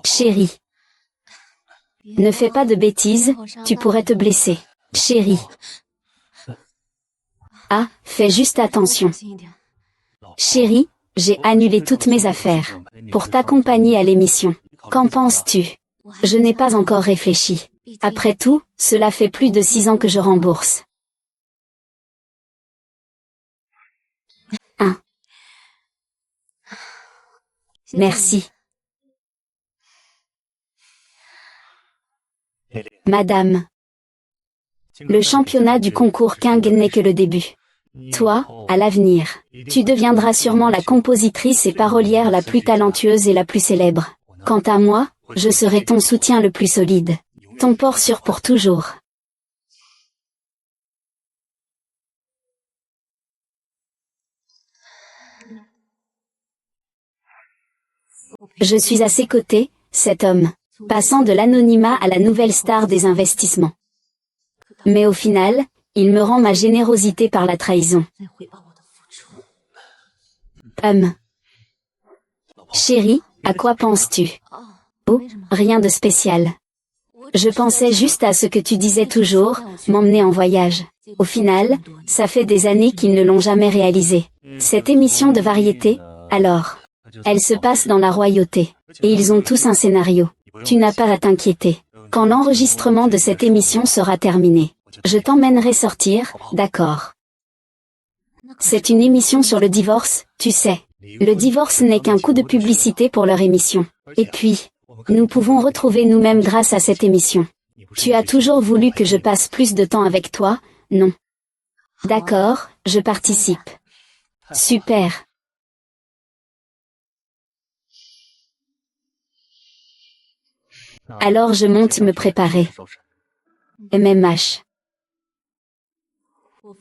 Chérie. Ne fais pas de bêtises, tu pourrais te blesser. Chérie. Ah, fais juste attention. Chérie, j'ai annulé toutes mes affaires pour t'accompagner à l'émission. Qu'en penses-tu? Je n'ai pas encore réfléchi. Après tout, cela fait plus de 6 ans que je rembourse. 1. Merci. Madame. Le championnat du concours King n'est que le début. Toi, à l'avenir, tu deviendras sûrement la compositrice et parolière la plus talentueuse et la plus célèbre. Quant à moi, je serai ton soutien le plus solide. Ton port sûr pour toujours. Je suis à ses côtés, cet homme, passant de l'anonymat à la nouvelle star des investissements. Mais au final, il me rend ma générosité par la trahison. Chérie, à quoi penses-tu? Oh, rien de spécial. Je pensais juste à ce que tu disais toujours, m'emmener en voyage. Au final, ça fait des années qu'ils ne l'ont jamais réalisé. Cette émission de variété, alors, elle se passe dans la royauté. Et ils ont tous un scénario. Tu n'as pas à t'inquiéter. Quand l'enregistrement de cette émission sera terminé, je t'emmènerai sortir, d'accord? C'est une émission sur le divorce, tu sais. Le divorce n'est qu'un coup de publicité pour leur émission. Et puis, nous pouvons retrouver nous-mêmes grâce à cette émission. Tu as toujours voulu que je passe plus de temps avec toi, non? D'accord, je participe. Super. Alors je monte me préparer. MMH.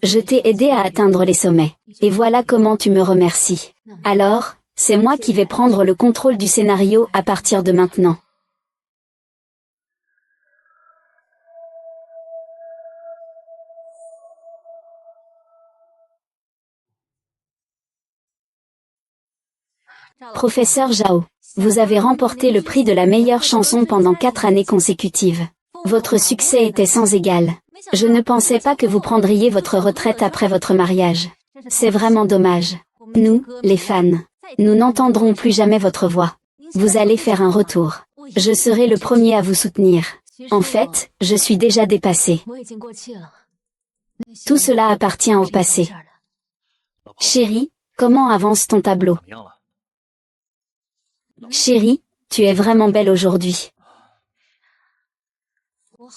Je t'ai aidé à atteindre les sommets. Et voilà comment tu me remercies. Alors, c'est moi qui vais prendre le contrôle du scénario à partir de maintenant. Professeur Zhao, vous avez remporté le prix de la meilleure chanson pendant 4 années consécutives. Votre succès était sans égal. Je ne pensais pas que vous prendriez votre retraite après votre mariage. C'est vraiment dommage. Nous, les fans, nous n'entendrons plus jamais votre voix. Vous allez faire un retour. Je serai le premier à vous soutenir. En fait, je suis déjà dépassé. Tout cela appartient au passé. Chérie, comment avance ton tableau? Chérie, tu es vraiment belle aujourd'hui.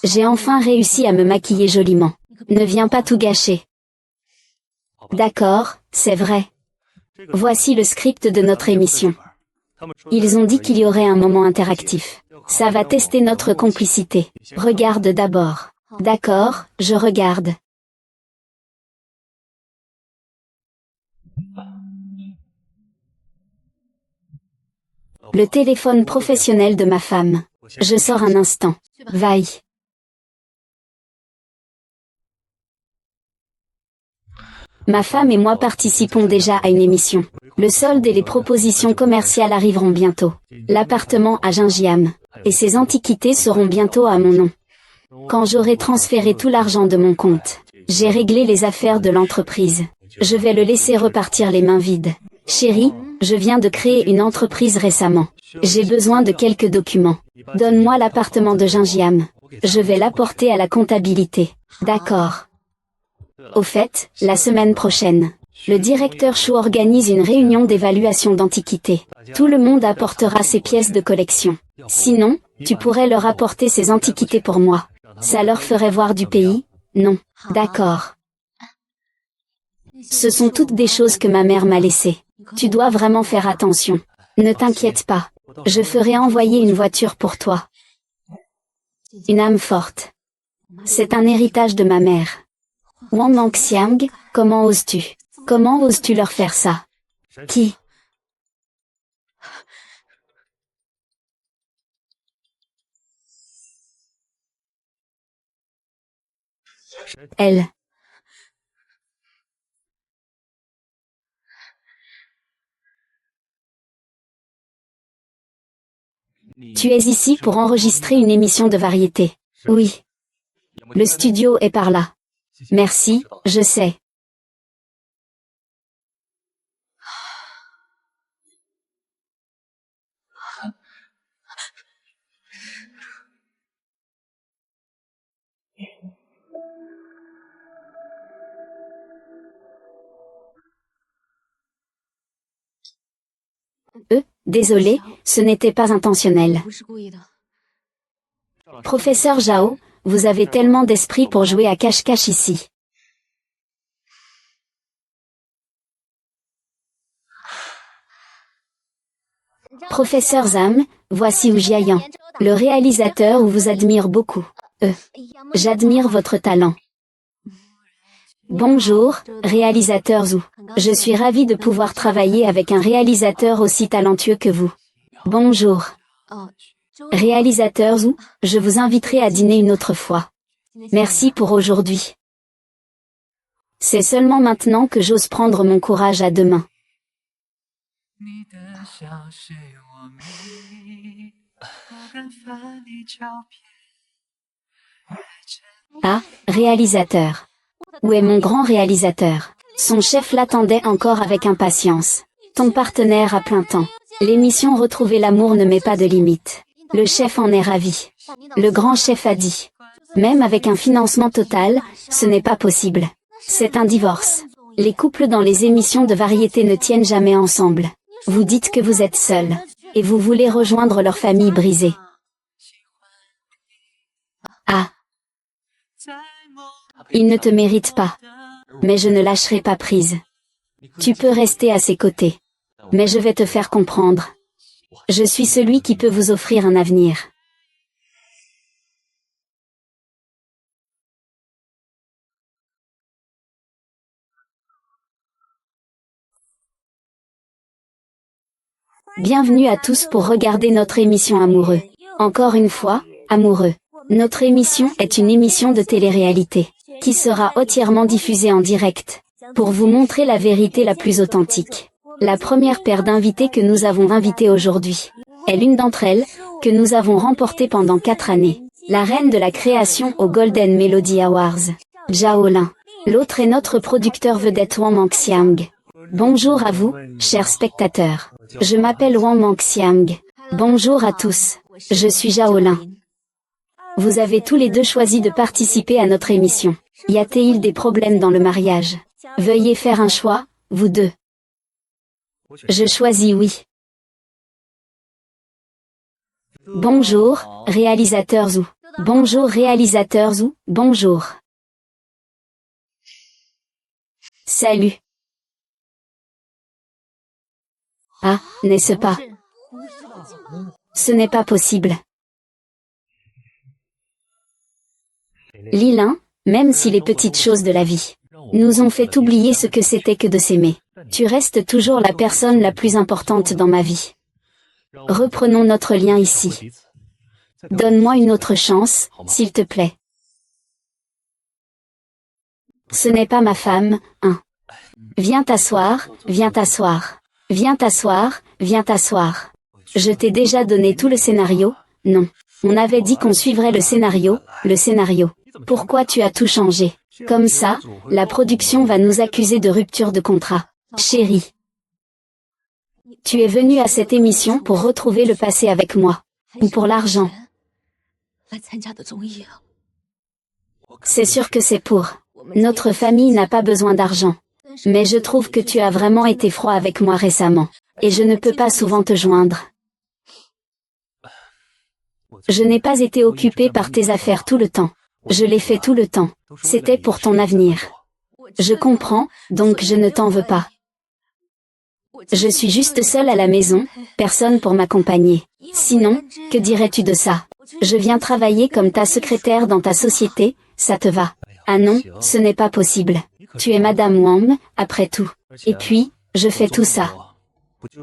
J'ai enfin réussi à me maquiller joliment. Ne viens pas tout gâcher. D'accord, c'est vrai. Voici le script de notre émission. Ils ont dit qu'il y aurait un moment interactif. Ça va tester notre complicité. Regarde d'abord. D'accord, je regarde. Le téléphone professionnel de ma femme. Je sors un instant. Vaille. Ma femme et moi participons déjà à une émission. Le solde et les propositions commerciales arriveront bientôt. L'appartement à Gingiam et ses antiquités seront bientôt à mon nom. Quand j'aurai transféré tout l'argent de mon compte, j'ai réglé les affaires de l'entreprise. Je vais le laisser repartir les mains vides. Chérie, je viens de créer une entreprise récemment. J'ai besoin de quelques documents. Donne-moi l'appartement de Gingiam. Je vais l'apporter à la comptabilité. D'accord. Au fait, la semaine prochaine, le directeur Chou organise une réunion d'évaluation d'antiquités. Tout le monde apportera ses pièces de collection. Sinon, tu pourrais leur apporter ces antiquités pour moi. Ça leur ferait voir du pays? Non. D'accord. Ce sont toutes des choses que ma mère m'a laissées. Tu dois vraiment faire attention. Ne t'inquiète pas. Je ferai envoyer une voiture pour toi. Une âme forte. C'est un héritage de ma mère. Wang Manxiang, comment oses-tu? Comment oses-tu leur faire ça? Qui? Elle. Tu es ici pour enregistrer une émission de variété. Oui. Le studio est par là. Merci, je sais. Désolé, ce n'était pas intentionnel. Professeur Zhao, vous avez tellement d'esprit pour jouer à cache-cache ici. Professeur Zham, voici Wu Jiayan, le réalisateur où vous admire beaucoup. J'admire votre talent. Bonjour, réalisateur Zhu. Je suis ravi de pouvoir travailler avec un réalisateur aussi talentueux que vous. Bonjour. Réalisateur Zhu, je vous inviterai à dîner une autre fois. Merci pour aujourd'hui. C'est seulement maintenant que j'ose prendre mon courage à deux mains. Ah, réalisateur. Où est mon grand réalisateur? Son chef l'attendait encore avec impatience. Ton partenaire à plein temps. L'émission Retrouver l'amour ne met pas de limite. Le chef en est ravi. Le grand chef a dit. Même avec un financement total, ce n'est pas possible. C'est un divorce. Les couples dans les émissions de variété ne tiennent jamais ensemble. Vous dites que vous êtes seul. Et vous voulez rejoindre leur famille brisée. Ah. Il ne te mérite pas. Mais je ne lâcherai pas prise. Tu peux rester à ses côtés. Mais je vais te faire comprendre. Je suis celui qui peut vous offrir un avenir. Bienvenue à tous pour regarder notre émission Amoureux. Encore une fois, Amoureux. Notre émission est une émission de télé-réalité, qui sera entièrement diffusée en direct, pour vous montrer la vérité la plus authentique. La première paire d'invités que nous avons invitée aujourd'hui est l'une d'entre elles, que nous avons remportée pendant 4 années. La reine de la création aux Golden Melody Awards, Zhao Lin. L'autre est notre producteur vedette Wang Manxiang. Bonjour à vous, chers spectateurs. Je m'appelle Wang Manxiang. Bonjour à tous. Je suis Zhao Lin. Vous avez tous les deux choisi de participer à notre émission. Y a-t-il des problèmes dans le mariage? Veuillez faire un choix, vous deux. Je choisis oui. Bonjour, réalisateur Zhu. Bonjour réalisateur Zhu, bonjour. Salut. Ah, n'est-ce pas? Ce n'est pas possible. Lilin, même si les petites choses de la vie nous ont fait oublier ce que c'était que de s'aimer, tu restes toujours la personne la plus importante dans ma vie. Reprenons notre lien ici. Donne-moi une autre chance, s'il te plaît. Ce n'est pas ma femme, hein. Viens t'asseoir, viens t'asseoir. Viens t'asseoir, viens t'asseoir. Je t'ai déjà donné tout le scénario, non. On avait dit qu'on suivrait le scénario, Pourquoi tu as tout changé? Comme ça, la production va nous accuser de rupture de contrat. Chérie. Tu es venue à cette émission pour retrouver le passé avec moi. Ou pour l'argent. C'est sûr que c'est pour. Notre famille n'a pas besoin d'argent. Mais je trouve que tu as vraiment été froid avec moi récemment. Et je ne peux pas souvent te joindre. Je n'ai pas été occupée par tes affaires tout le temps. Je l'ai fait tout le temps. C'était pour ton avenir. Je comprends, donc je ne t'en veux pas. Je suis juste seule à la maison, personne pour m'accompagner. Sinon, que dirais-tu de ça? Je viens travailler comme ta secrétaire dans ta société, ça te va? Ah non, ce n'est pas possible. Tu es Madame Wang, après tout. Et puis, je fais tout ça.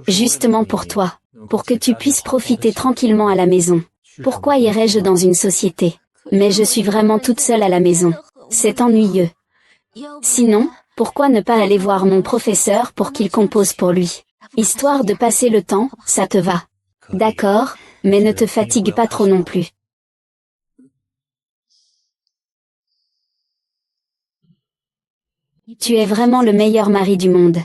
Justement pour toi. Pour que tu puisses profiter tranquillement à la maison. Pourquoi irais-je dans une société? Mais je suis vraiment toute seule à la maison. C'est ennuyeux. Sinon, pourquoi ne pas aller voir mon professeur pour qu'il compose pour lui? Histoire de passer le temps, ça te va? D'accord, Mais ne te fatigue pas trop non plus. Tu es vraiment le meilleur mari du monde.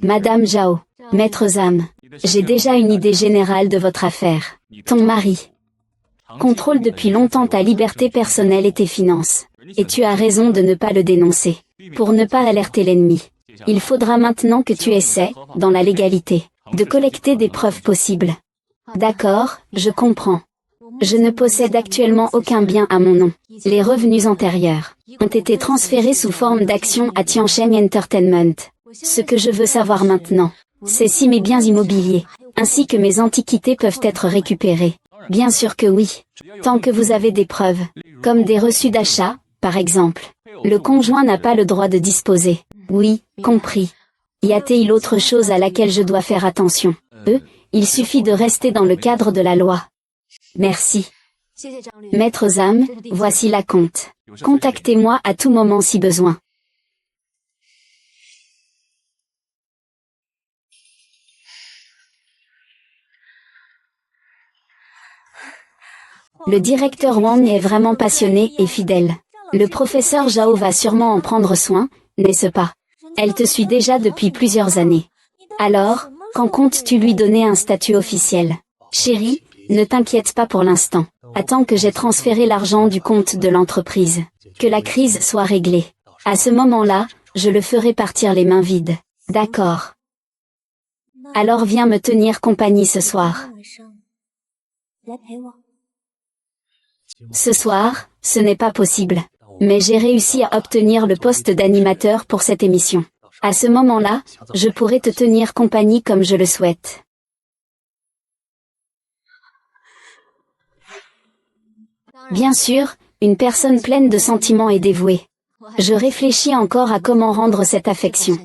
Madame Zhao, Maître Zham, j'ai déjà une idée générale de votre affaire. Ton mari contrôle depuis longtemps ta liberté personnelle et tes finances. Et tu as raison de ne pas le dénoncer. Pour ne pas alerter l'ennemi. Il faudra maintenant que tu essaies, dans la légalité, de collecter des preuves possibles. D'accord, je comprends. Je ne possède actuellement aucun bien à mon nom. Les revenus antérieurs ont été transférés sous forme d'actions à Tiancheng Entertainment. Ce que je veux savoir maintenant, c'est si mes biens immobiliers, ainsi que mes antiquités peuvent être récupérés. Bien sûr que oui. Tant que vous avez des preuves, comme des reçus d'achat, par exemple. Le conjoint n'a pas le droit de disposer. Oui, compris. Y a-t-il autre chose à laquelle je dois faire attention? Il suffit de rester dans le cadre de la loi. Merci. Maître Zham, voici la compte. Contactez-moi à tout moment si besoin. Le directeur Wang est vraiment passionné et fidèle. Le professeur Zhao va sûrement en prendre soin, n'est-ce pas? Elle te suit déjà depuis plusieurs années. Alors, quand comptes-tu lui donner un statut officiel? Chérie, ne t'inquiète pas pour l'instant. Attends que j'ai transféré l'argent du compte de l'entreprise. Que la crise soit réglée. À ce moment-là, je le ferai partir les mains vides. D'accord. Alors viens me tenir compagnie ce soir. Ce soir, ce n'est pas possible. Mais j'ai réussi à obtenir le poste d'animateur pour cette émission. À ce moment-là, je pourrai te tenir compagnie comme je le souhaite. Bien sûr, une personne pleine de sentiments et dévouée. Je réfléchis encore à comment rendre cette affection.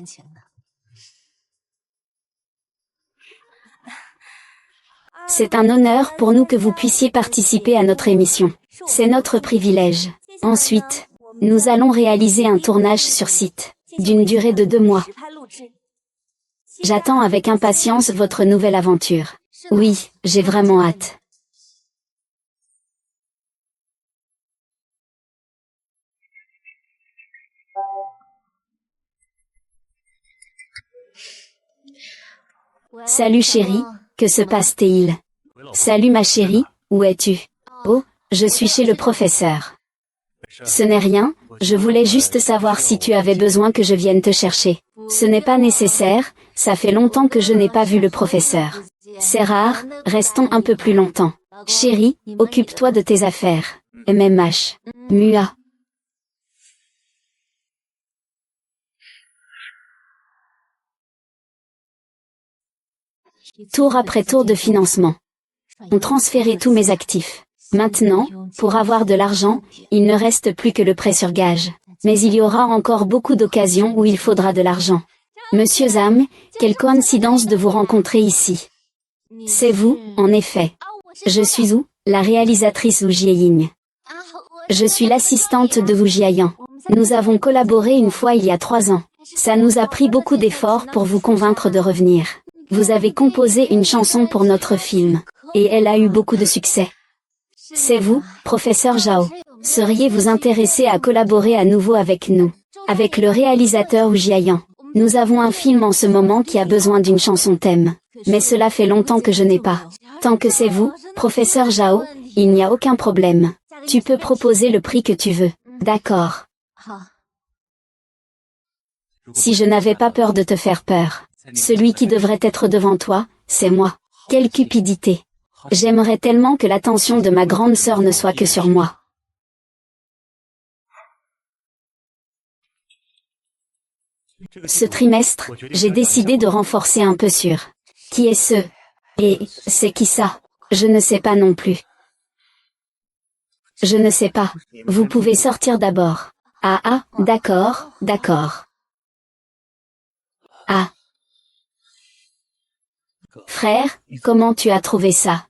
C'est un honneur pour nous que vous puissiez participer à notre émission. C'est notre privilège. Ensuite, nous allons réaliser un tournage sur site, d'une durée de 2 mois. J'attends avec impatience votre nouvelle aventure. Oui, j'ai vraiment hâte. Salut chérie, que se passe-t-il? Salut ma chérie, où es-tu? Oh, je suis chez le professeur. Ce n'est rien, je voulais juste savoir si tu avais besoin que je vienne te chercher. Ce n'est pas nécessaire, ça fait longtemps que je n'ai pas vu le professeur. C'est rare, restons un peu plus longtemps. Chérie, occupe-toi de tes affaires. MMH. Mua. Tour après tour de financement. On transféré tous mes actifs. Maintenant, pour avoir de l'argent, il ne reste plus que le prêt sur gage. Mais il y aura encore beaucoup d'occasions où il faudra de l'argent. Monsieur Zham, quelle coïncidence de vous rencontrer ici. C'est vous, en effet. Je suis Wu, la réalisatrice Wu Jieying. Je suis l'assistante de Wu Jiayan. Nous avons collaboré une fois il y a 3 ans. Ça nous a pris beaucoup d'efforts pour vous convaincre de revenir. Vous avez composé une chanson pour notre film. Et elle a eu beaucoup de succès. C'est vous, professeur Zhao. Seriez-vous intéressé à collaborer à nouveau avec nous? Avec le réalisateur Wu Jiayan. Nous avons un film en ce moment qui a besoin d'une chanson thème. Mais cela fait longtemps que je n'ai pas. Tant que c'est vous, professeur Zhao, il n'y a aucun problème. Tu peux proposer le prix que tu veux. D'accord. Si je n'avais pas peur de te faire peur. Celui qui devrait être devant toi, c'est moi. Quelle cupidité. J'aimerais tellement que l'attention de ma grande sœur ne soit que sur moi. Ce trimestre, j'ai décidé de renforcer un peu sur. Qui est ce? Et, c'est qui ça? Je ne sais pas non plus. Je ne sais pas. Vous pouvez sortir d'abord. Ah, d'accord, d'accord. Ah. Frère, comment tu as trouvé ça?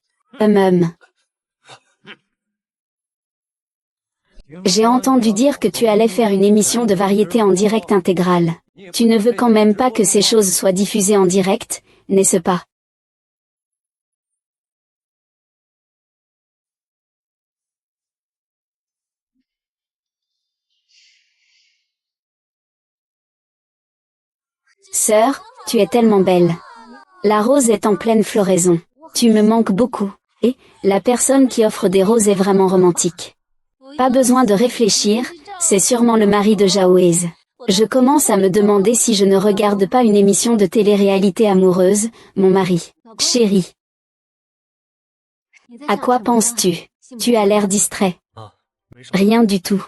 J'ai entendu dire que tu allais faire une émission de variété en direct intégrale. Tu ne veux quand même pas que ces choses soient diffusées en direct, n'est-ce pas? Sœur, tu es tellement belle. La rose est en pleine floraison. Tu me manques beaucoup. Et, la personne qui offre des roses est vraiment romantique. Pas besoin de réfléchir, c'est sûrement le mari de Jaoez. Je commence à me demander si je ne regarde pas une émission de télé-réalité amoureuse, mon mari. Chérie. À quoi penses-tu? Tu as l'air distrait. Rien du tout.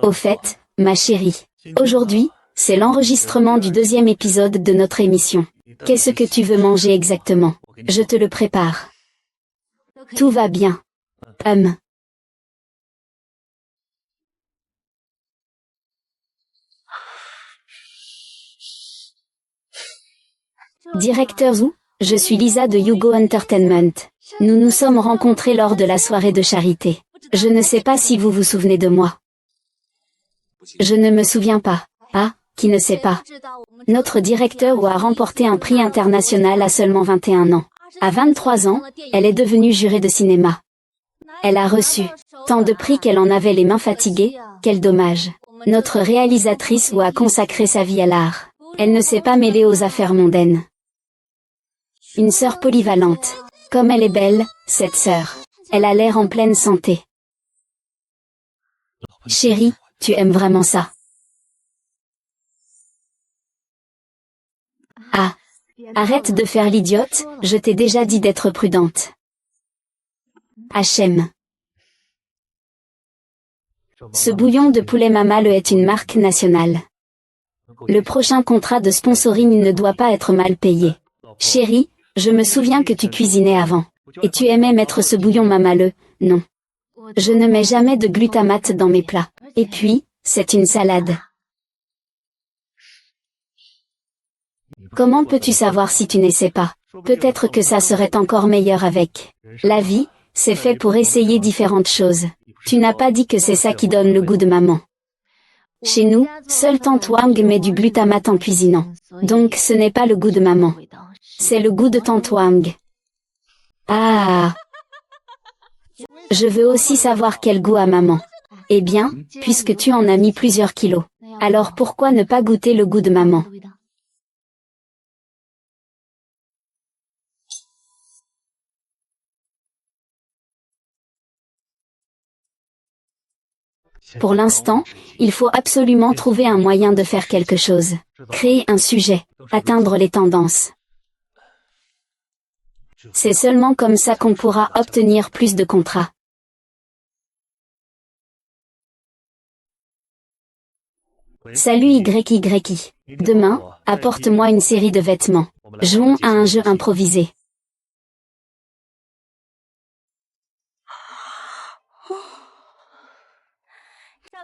Au fait, ma chérie. Aujourd'hui, c'est l'enregistrement du 2e épisode de notre émission. Qu'est-ce que tu veux manger exactement? Je te le prépare. Tout va bien. Directeur Zhu, je suis Lisa de Yugo Entertainment. Nous nous sommes rencontrés lors de la soirée de charité. Je ne sais pas si vous vous souvenez de moi. Je ne me souviens pas. Ah, qui ne sait pas. Notre directeur Wu a remporté un prix international à seulement 21 ans. À 23 ans, elle est devenue jurée de cinéma. Elle a reçu tant de prix qu'elle en avait les mains fatiguées, quel dommage. Notre réalisatrice Wu a consacré sa vie à l'art. Elle ne s'est pas mêlée aux affaires mondaines. Une sœur polyvalente. Comme elle est belle, cette sœur. Elle a l'air en pleine santé. Chérie, tu aimes vraiment ça? Ah. Arrête de faire l'idiote, je t'ai déjà dit d'être prudente. H&M. Ce bouillon de poulet Mama Le est une marque nationale. Le prochain contrat de sponsoring ne doit pas être mal payé. Chérie, je me souviens que tu cuisinais avant. Et tu aimais mettre ce bouillon Mama Le, non. Je ne mets jamais de glutamate dans mes plats. Et puis, c'est une salade. Comment peux-tu savoir si tu n'essaies pas? Peut-être que ça serait encore meilleur avec. La vie, c'est fait pour essayer différentes choses. Tu n'as pas dit que c'est ça qui donne le goût de maman. Chez nous, seul Tante Wang met du glutamate en cuisinant. Donc ce n'est pas le goût de maman. C'est le goût de Tante Wang. Ah! Je veux aussi savoir quel goût a maman. Eh bien, puisque tu en as mis plusieurs kilos, alors pourquoi ne pas goûter le goût de maman? Pour l'instant, il faut absolument trouver un moyen de faire quelque chose. Créer un sujet, atteindre les tendances. C'est seulement comme ça qu'on pourra obtenir plus de contrats. Salut YYI. Demain, apporte-moi une série de vêtements. Jouons à un jeu improvisé.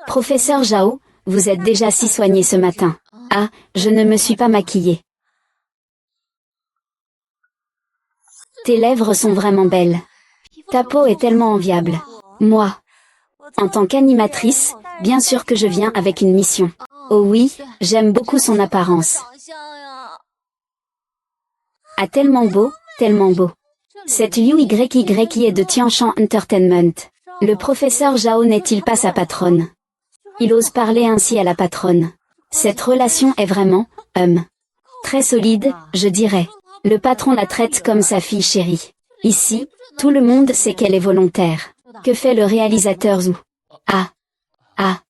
Professeur Zhao, vous êtes déjà si soigné ce matin. Ah, je ne me suis pas maquillée. Tes lèvres sont vraiment belles. Ta peau est tellement enviable. Moi, en tant qu'animatrice, bien sûr que je viens avec une mission. Oh oui, j'aime beaucoup son apparence. Ah tellement beau, tellement beau. Cette Liu YYI est de Tianshan Entertainment. Le professeur Zhao n'est-il pas sa patronne? Il ose parler ainsi à la patronne. Cette relation est vraiment, très solide, je dirais. Le patron la traite comme sa fille chérie. Ici, tout le monde sait qu'elle est volontaire. Que fait le réalisateur Zhu? Ah. Ah.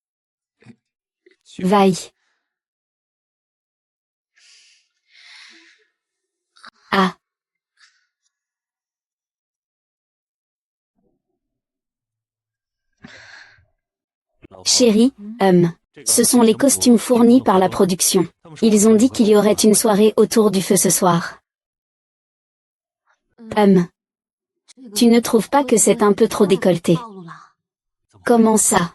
Vaille. Ah. Chérie, ce sont les costumes fournis par la production. Ils ont dit qu'il y aurait une soirée autour du feu ce soir. Tu ne trouves pas que c'est un peu trop décolleté? Comment ça?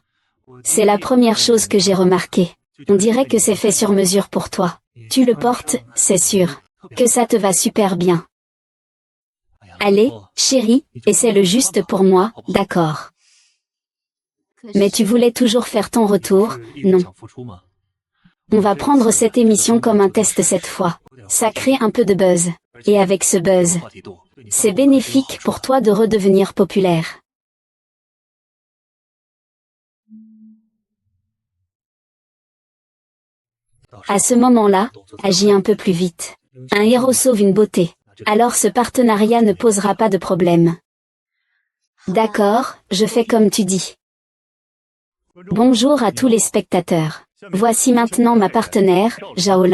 C'est la première chose que j'ai remarqué. On dirait que c'est fait sur mesure pour toi. Tu le portes, c'est sûr. Que ça te va super bien. Allez, chérie, essaie le juste pour moi, d'accord. Mais tu voulais toujours faire ton retour, non. On va prendre cette émission comme un test cette fois. Ça crée un peu de buzz. Et avec ce buzz, c'est bénéfique pour toi de redevenir populaire. À ce moment-là, agis un peu plus vite. Un héros sauve une beauté. Alors ce partenariat ne posera pas de problème. D'accord, je fais comme tu dis. Bonjour à tous les spectateurs. Voici maintenant ma partenaire, Zhao.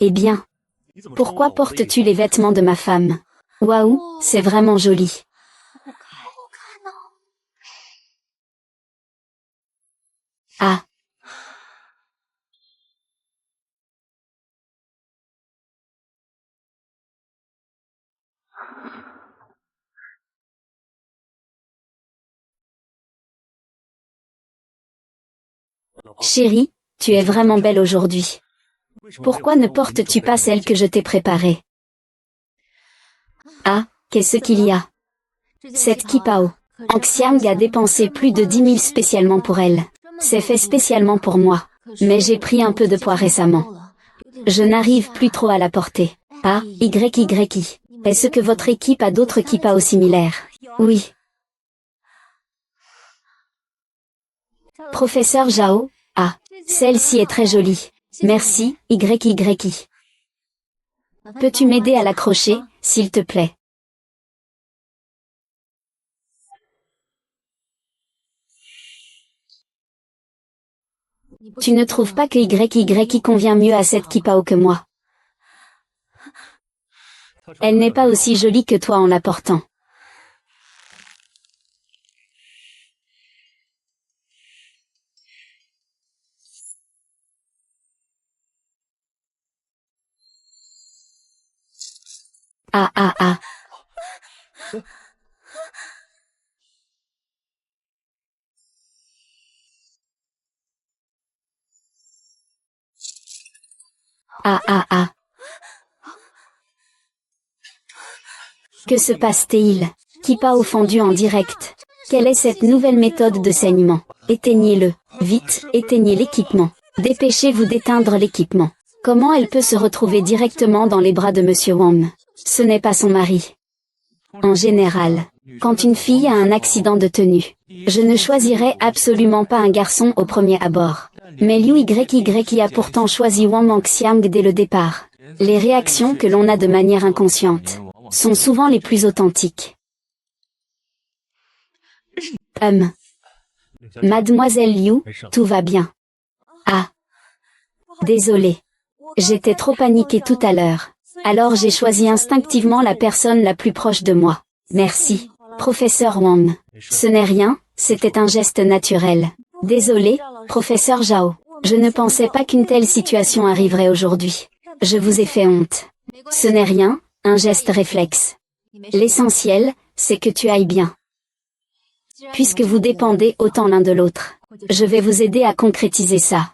Eh bien, pourquoi portes-tu les vêtements de ma femme? Waouh, c'est vraiment joli. Ah. Chérie, tu es vraiment belle aujourd'hui. Pourquoi ne portes-tu pas celle que je t'ai préparée? Ah, qu'est-ce qu'il y a? Cette kipao. Anxiang a dépensé plus de 10 000 spécialement pour elle. C'est fait spécialement pour moi. Mais j'ai pris un peu de poids récemment. Je n'arrive plus trop à la porter. Ah, YYI. Est-ce que votre équipe a d'autres kipao similaires? Oui. Professeur Zhao, ah, celle-ci est très jolie. Merci, YYI. Peux-tu m'aider à l'accrocher, s'il te plaît? Tu ne trouves pas que YYI convient mieux à cette kipao que moi? Elle n'est pas aussi jolie que toi en la portant. Ah ah ah. Ah ah ah. Que se passe-t-il? Kipao fondu en direct. Quelle est cette nouvelle méthode de saignement? Éteignez-le. Vite, éteignez l'équipement. Dépêchez-vous d'éteindre l'équipement. Comment elle peut se retrouver directement dans les bras de Monsieur Wang? Ce n'est pas son mari. En général, quand une fille a un accident de tenue, je ne choisirais absolument pas un garçon au premier abord. Mais Liu YYI a pourtant choisi Wang Anxiang dès le départ. Les réactions que l'on a de manière inconsciente sont souvent les plus authentiques. Mademoiselle Liu, tout va bien. Ah. Désolé. J'étais trop paniquée tout à l'heure. Alors j'ai choisi instinctivement la personne la plus proche de moi. Merci, professeur Wang. Ce n'est rien, c'était un geste naturel. Désolé, professeur Zhao. Je ne pensais pas qu'une telle situation arriverait aujourd'hui. Je vous ai fait honte. Ce n'est rien, un geste réflexe. L'essentiel, c'est que tu ailles bien. Puisque vous dépendez autant l'un de l'autre, je vais vous aider à concrétiser ça.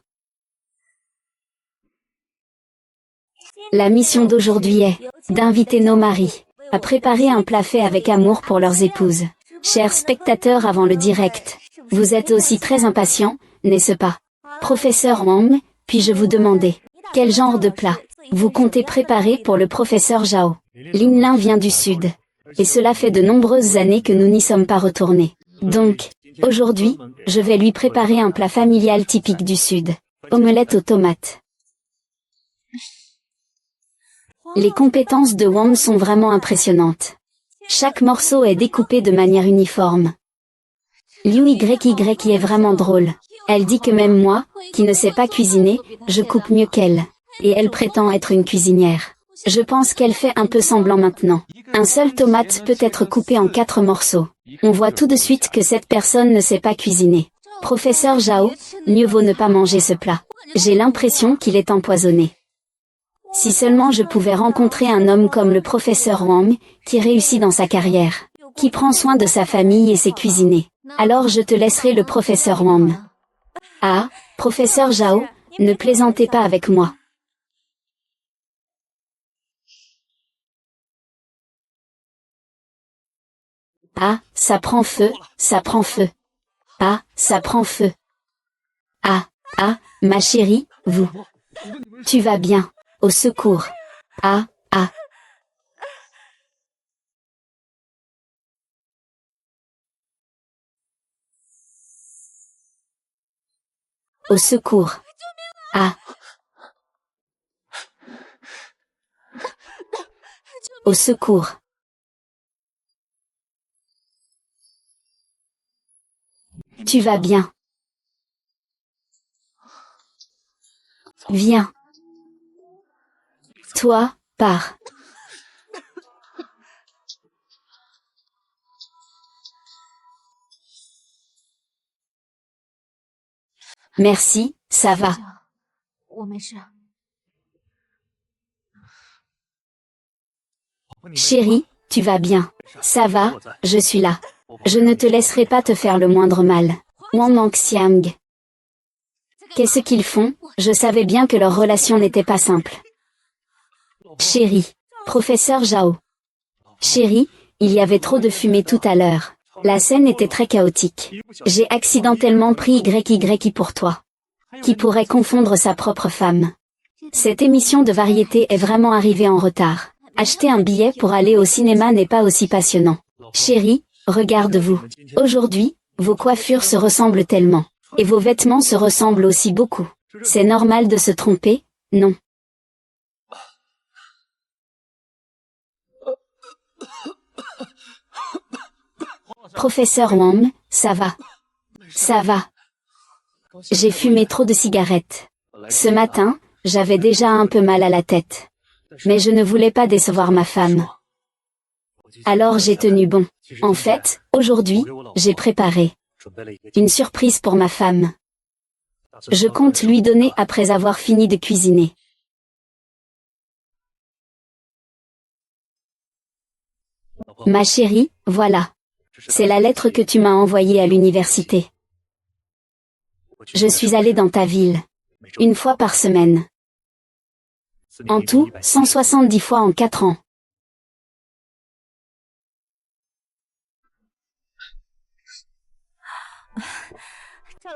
La mission d'aujourd'hui est d'inviter nos maris à préparer un plat fait avec amour pour leurs épouses. Chers spectateurs avant le direct, vous êtes aussi très impatients, n'est-ce pas? Professeur Wang, puis-je vous demander quel genre de plat vous comptez préparer pour le professeur Zhao? Linlin vient du sud, et cela fait de nombreuses années que nous n'y sommes pas retournés. Donc, aujourd'hui, je vais lui préparer un plat familial typique du sud. Omelette aux tomates. Les compétences de Wang sont vraiment impressionnantes. Chaque morceau est découpé de manière uniforme. Liu YYI est vraiment drôle. Elle dit que même moi, qui ne sais pas cuisiner, je coupe mieux qu'elle. Et elle prétend être une cuisinière. Je pense qu'elle fait un peu semblant maintenant. Un seul tomate peut être coupé en 4 morceaux. On voit tout de suite que cette personne ne sait pas cuisiner. Professeur Zhao, mieux vaut ne pas manger ce plat. J'ai l'impression qu'il est empoisonné. Si seulement je pouvais rencontrer un homme comme le professeur Wang, qui réussit dans sa carrière, qui prend soin de sa famille et sait cuisiner. Alors je te laisserai le professeur Wang. Ah, professeur Zhao, ne plaisantez pas avec moi. Ah, ça prend feu, ça prend feu. Ah, ça prend feu. Ah, ah, ma chérie, vous. Tu vas bien. Au secours. Ah, ah. Au secours. Ah. Au secours. Tu vas bien. Viens. Toi, pars. Merci, ça va. Chérie, tu vas bien. Ça va, je suis là. Je ne te laisserai pas te faire le moindre mal. Wang Xiang. Qu'est-ce qu'ils font? Je savais bien que leur relation n'était pas simple. Chérie. Professeur Zhao. Chérie, il y avait trop de fumée tout à l'heure. La scène était très chaotique. J'ai accidentellement pris YY pour toi. Qui pourrait confondre sa propre femme. Cette émission de variété est vraiment arrivée en retard. Acheter un billet pour aller au cinéma n'est pas aussi passionnant. Chérie, regarde-vous. Aujourd'hui, vos coiffures se ressemblent tellement. Et vos vêtements se ressemblent aussi beaucoup. C'est normal de se tromper, non? Professeur Wang, ça va. Ça va. J'ai fumé trop de cigarettes. Ce matin, j'avais déjà un peu mal à la tête. Mais je ne voulais pas décevoir ma femme. Alors j'ai tenu bon. En fait, aujourd'hui, j'ai préparé une surprise pour ma femme. Je compte lui donner après avoir fini de cuisiner. Ma chérie, voilà. C'est la lettre que tu m'as envoyée à l'université. Je suis allée dans ta ville. Une fois par semaine. En tout, 170 fois en 4 ans.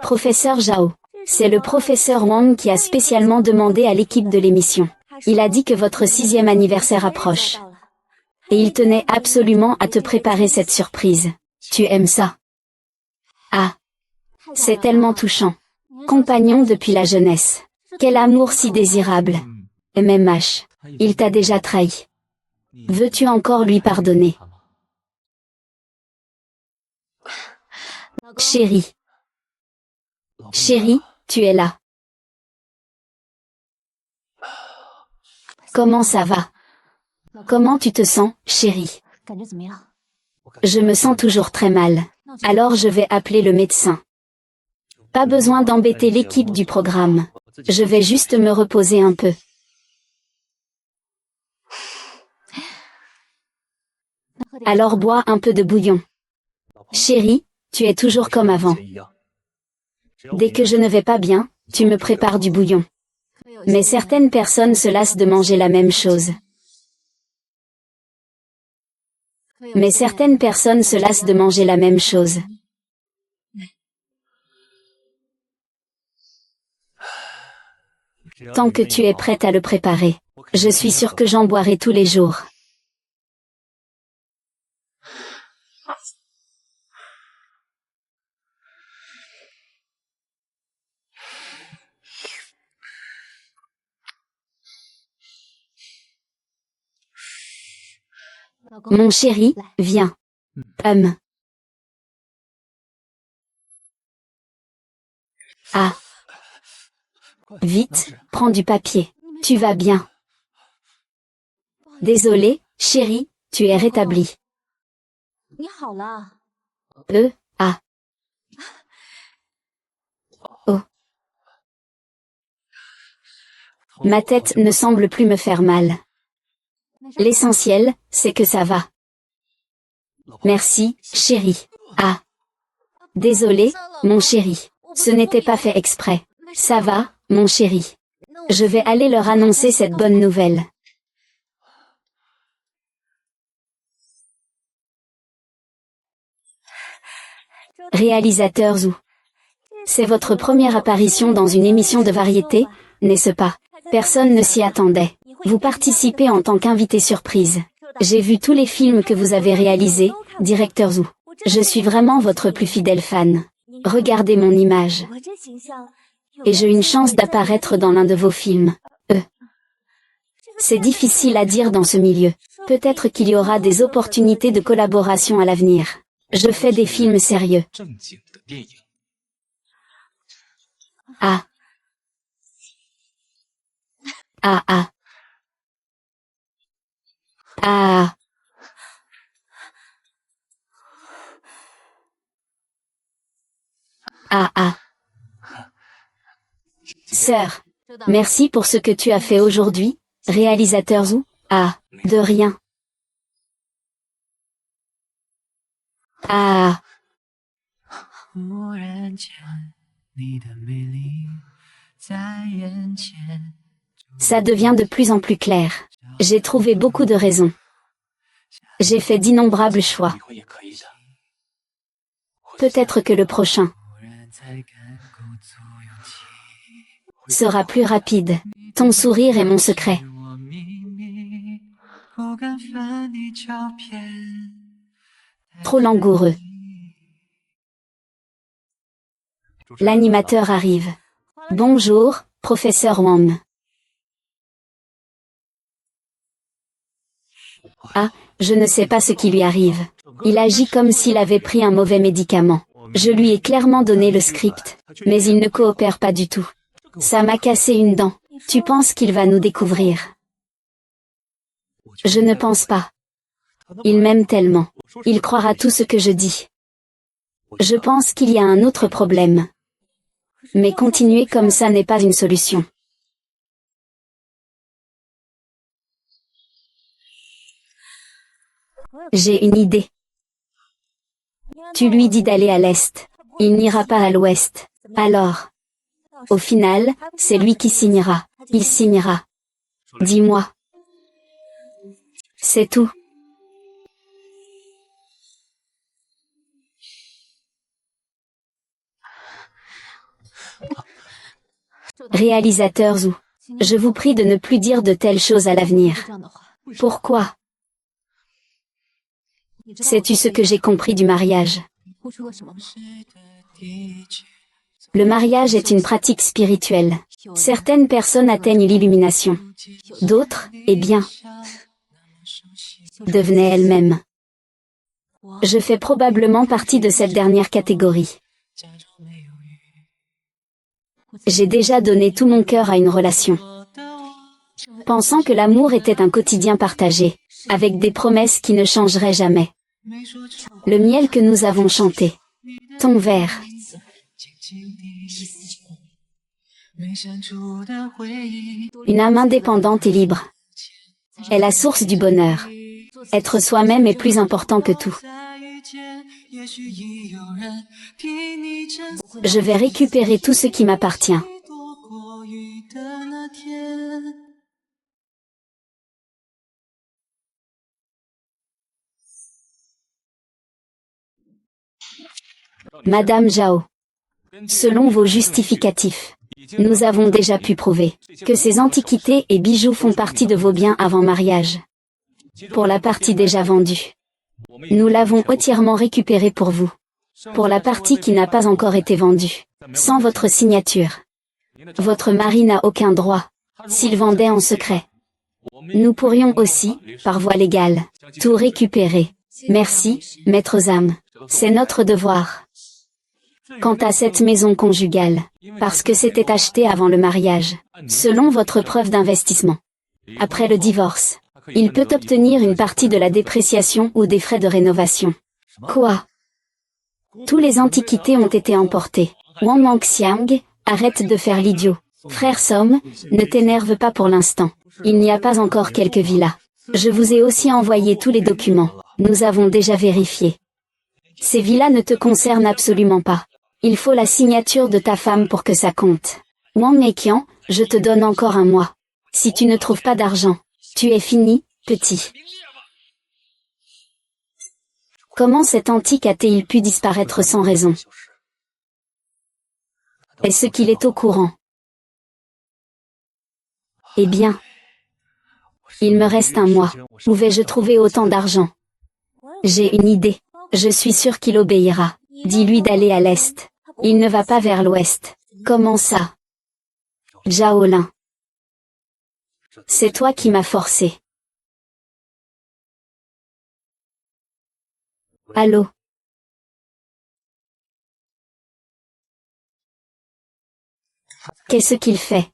Professeur Zhao. C'est le professeur Wang qui a spécialement demandé à l'équipe de l'émission. Il a dit que votre 6e anniversaire approche. Et il tenait absolument à te préparer cette surprise. Tu aimes ça? Ah. C'est tellement touchant. Compagnon depuis la jeunesse. Quel amour si désirable. MMH. Il t'a déjà trahi. Veux-tu encore lui pardonner? Chérie. Chérie, tu es là. Comment ça va? Comment tu te sens, chérie? Je me sens toujours très mal. Alors je vais appeler le médecin. Pas besoin d'embêter l'équipe du programme. Je vais juste me reposer un peu. Alors bois un peu de bouillon. Chérie, tu es toujours comme avant. Dès que je ne vais pas bien, tu me prépares du bouillon. Mais certaines personnes se lassent de manger la même chose. Mais certaines personnes se lassent de manger la même chose. Tant que tu es prête à le préparer, je suis sûre que j'en boirai tous les jours. Mon chéri, viens. Ah. Vite, prends du papier. Tu vas bien. Désolé, chérie, tu es rétablie. Ah. Oh. Ma tête ne semble plus me faire mal. L'essentiel, c'est que ça va. Merci, chérie. Ah. Désolé, mon chéri. Ce n'était pas fait exprès. Ça va, mon chéri. Je vais aller leur annoncer cette bonne nouvelle. Réalisateur Zhu. C'est votre première apparition dans une émission de variété, n'est-ce pas? Personne ne s'y attendait. Vous participez en tant qu'invité surprise. J'ai vu tous les films que vous avez réalisés, directeur Zhu. Je suis vraiment votre plus fidèle fan. Regardez mon image. Et j'ai une chance d'apparaître dans l'un de vos films. C'est difficile à dire dans ce milieu. Peut-être qu'il y aura des opportunités de collaboration à l'avenir. Je fais des films sérieux. Ah. Ah ah. Ah. Ah ah. Sœur, merci pour ce que tu as fait aujourd'hui, réalisateur Zhu. Ah, de rien. Ah. Ça devient de plus en plus clair. J'ai trouvé beaucoup de raisons. J'ai fait d'innombrables choix. Peut-être que le prochain sera plus rapide. Ton sourire est mon secret. Trop langoureux. L'animateur arrive. Bonjour, professeur Wang. Ah, je ne sais pas ce qui lui arrive. Il agit comme s'il avait pris un mauvais médicament. Je lui ai clairement donné le script, mais il ne coopère pas du tout. Ça m'a cassé une dent. Tu penses qu'il va nous découvrir? Je ne pense pas. Il m'aime tellement. Il croira tout ce que je dis. Je pense qu'il y a un autre problème. Mais continuer comme ça n'est pas une solution. J'ai une idée. Tu lui dis d'aller à l'est. Il n'ira pas à l'ouest. Alors, au final, c'est lui qui signera. Il signera. Dis-moi. C'est tout. Réalisateur Zhu, je vous prie de ne plus dire de telles choses à l'avenir. Pourquoi? Sais-tu ce que j'ai compris du mariage? Le mariage est une pratique spirituelle. Certaines personnes atteignent l'illumination. D'autres, eh bien, devenaient elles-mêmes. Je fais probablement partie de cette dernière catégorie. J'ai déjà donné tout mon cœur à une relation, pensant que l'amour était un quotidien partagé, avec des promesses qui ne changeraient jamais. Le miel que nous avons chanté. Ton verre. Une âme indépendante et libre est la source du bonheur. Être soi-même est plus important que tout. Je vais récupérer tout ce qui m'appartient. Madame Zhao, selon vos justificatifs, nous avons déjà pu prouver que ces antiquités et bijoux font partie de vos biens avant mariage. Pour la partie déjà vendue, nous l'avons entièrement récupérée pour vous. Pour la partie qui n'a pas encore été vendue, sans votre signature, votre mari n'a aucun droit, s'il vendait en secret. Nous pourrions aussi, par voie légale, tout récupérer. Merci, maîtres âmes. C'est notre devoir. Quant à cette maison conjugale, parce que c'était acheté avant le mariage, selon votre preuve d'investissement. Après le divorce, il peut obtenir une partie de la dépréciation ou des frais de rénovation. Quoi? Tous les antiquités ont été emportés. Wang Mangxiang, arrête de faire l'idiot. Frère Somme, ne t'énerve pas pour l'instant. Il n'y a pas encore quelques villas. Je vous ai aussi envoyé tous les documents. Nous avons déjà vérifié. Ces villas ne te concernent absolument pas. Il faut la signature de ta femme pour que ça compte. Wang Meiqian, je te donne encore un mois. Si tu ne trouves pas d'argent, tu es fini, petit. Comment cet antique a-t-il pu disparaître sans raison? Est-ce qu'il est au courant? Eh bien, il me reste un mois. Où vais-je trouver autant d'argent? J'ai une idée. Je suis sûr qu'il obéira. Dis-lui d'aller à l'est. Il ne va pas vers l'ouest. Comment ça? Zhao Lin. C'est toi qui m'as forcé. Allô? Qu'est-ce qu'il fait?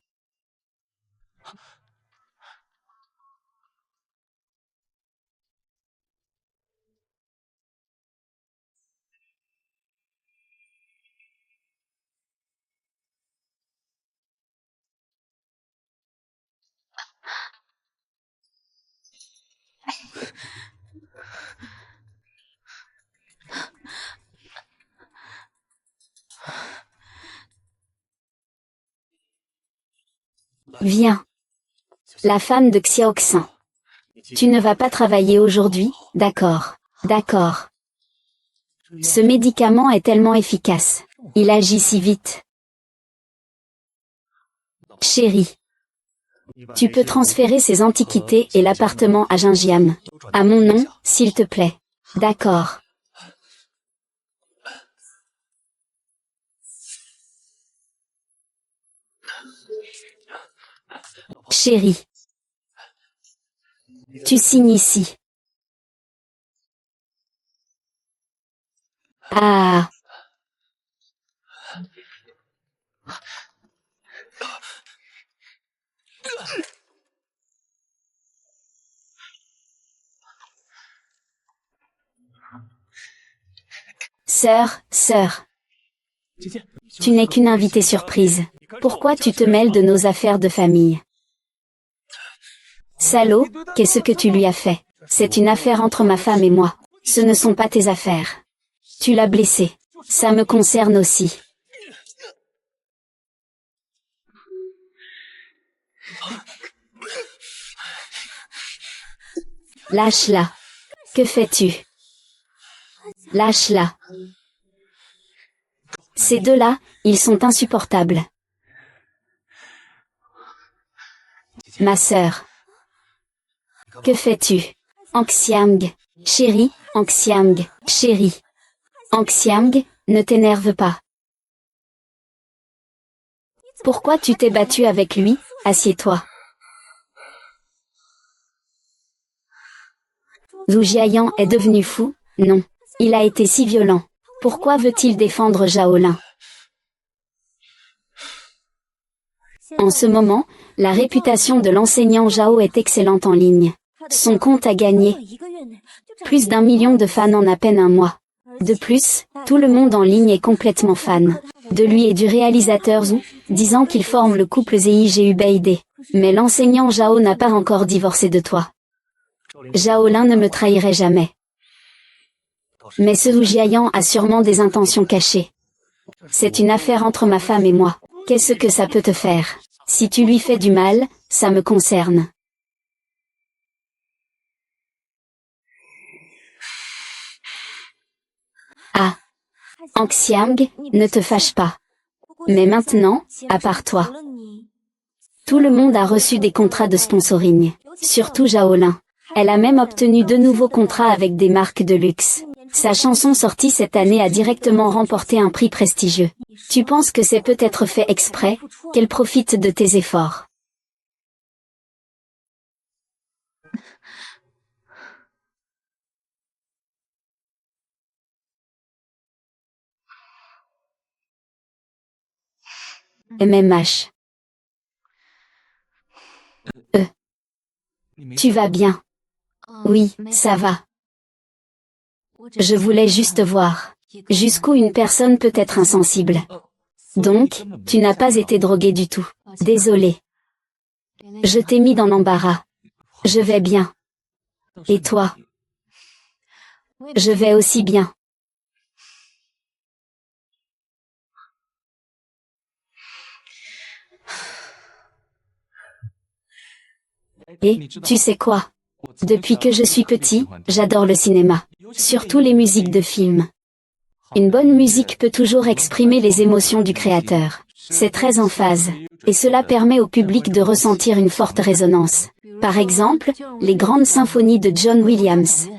Viens. La femme de Xiaoxin. Tu ne vas pas travailler aujourd'hui, d'accord. D'accord. Ce médicament est tellement efficace. Il agit si vite. Chérie. Tu peux transférer ces antiquités et l'appartement à Jinjiam. À mon nom, s'il te plaît. D'accord. Chérie. Tu signes ici. Ah. Sœur. Tu n'es qu'une invitée surprise. Pourquoi tu te mêles de nos affaires de famille? Salaud, qu'est-ce que tu lui as fait? C'est une affaire entre ma femme et moi. Ce ne sont pas tes affaires. Tu l'as blessé. Ça me concerne aussi. Lâche-la. Que fais-tu? Lâche-la. Ces deux-là, ils sont insupportables. Ma sœur. Que fais-tu? Anxiang. Chérie, Anxiang. Chérie. Anxiang, ne t'énerve pas. Pourquoi tu t'es battu avec lui? Assieds-toi. Zhu Jiayan est devenu fou? Non. Il a été si violent. Pourquoi veut-il défendre Zhao Lin? En ce moment, la réputation de l'enseignant Zhao est excellente en ligne. Son compte a gagné plus d'1 million de fans en à peine un mois. De plus, tout le monde en ligne est complètement fan de lui et du réalisateur Zhu, disant qu'ils forment le couple Ziyi-Ubaïdé. Mais l'enseignant Zhao n'a pas encore divorcé de toi. Zhao Lin ne me trahirait jamais. Mais ce Wu Jiayan a sûrement des intentions cachées. C'est une affaire entre ma femme et moi. Qu'est-ce que ça peut te faire? Si tu lui fais du mal, ça me concerne. Ah. Anxiang, ne te fâche pas. Mais maintenant, à part toi. Tout le monde a reçu des contrats de sponsoring. Surtout Zhao Lin. Elle a même obtenu 2 nouveaux contrats avec des marques de luxe. Sa chanson sortie cette année a directement remporté un prix prestigieux. Tu penses que c'est peut-être fait exprès, qu'elle profite de tes efforts? MMH. Tu vas bien? Oui, ça va. Je voulais juste voir jusqu'où une personne peut être insensible. Donc, tu n'as pas été drogué du tout. Désolé. Je t'ai mis dans l'embarras. Je vais bien. Et toi? Je vais aussi bien. Et, tu sais quoi? Depuis que je suis petit, j'adore le cinéma. Surtout les musiques de films. Une bonne musique peut toujours exprimer les émotions du créateur. C'est très en phase. Et cela permet au public de ressentir une forte résonance. Par exemple, les grandes symphonies de John Williams.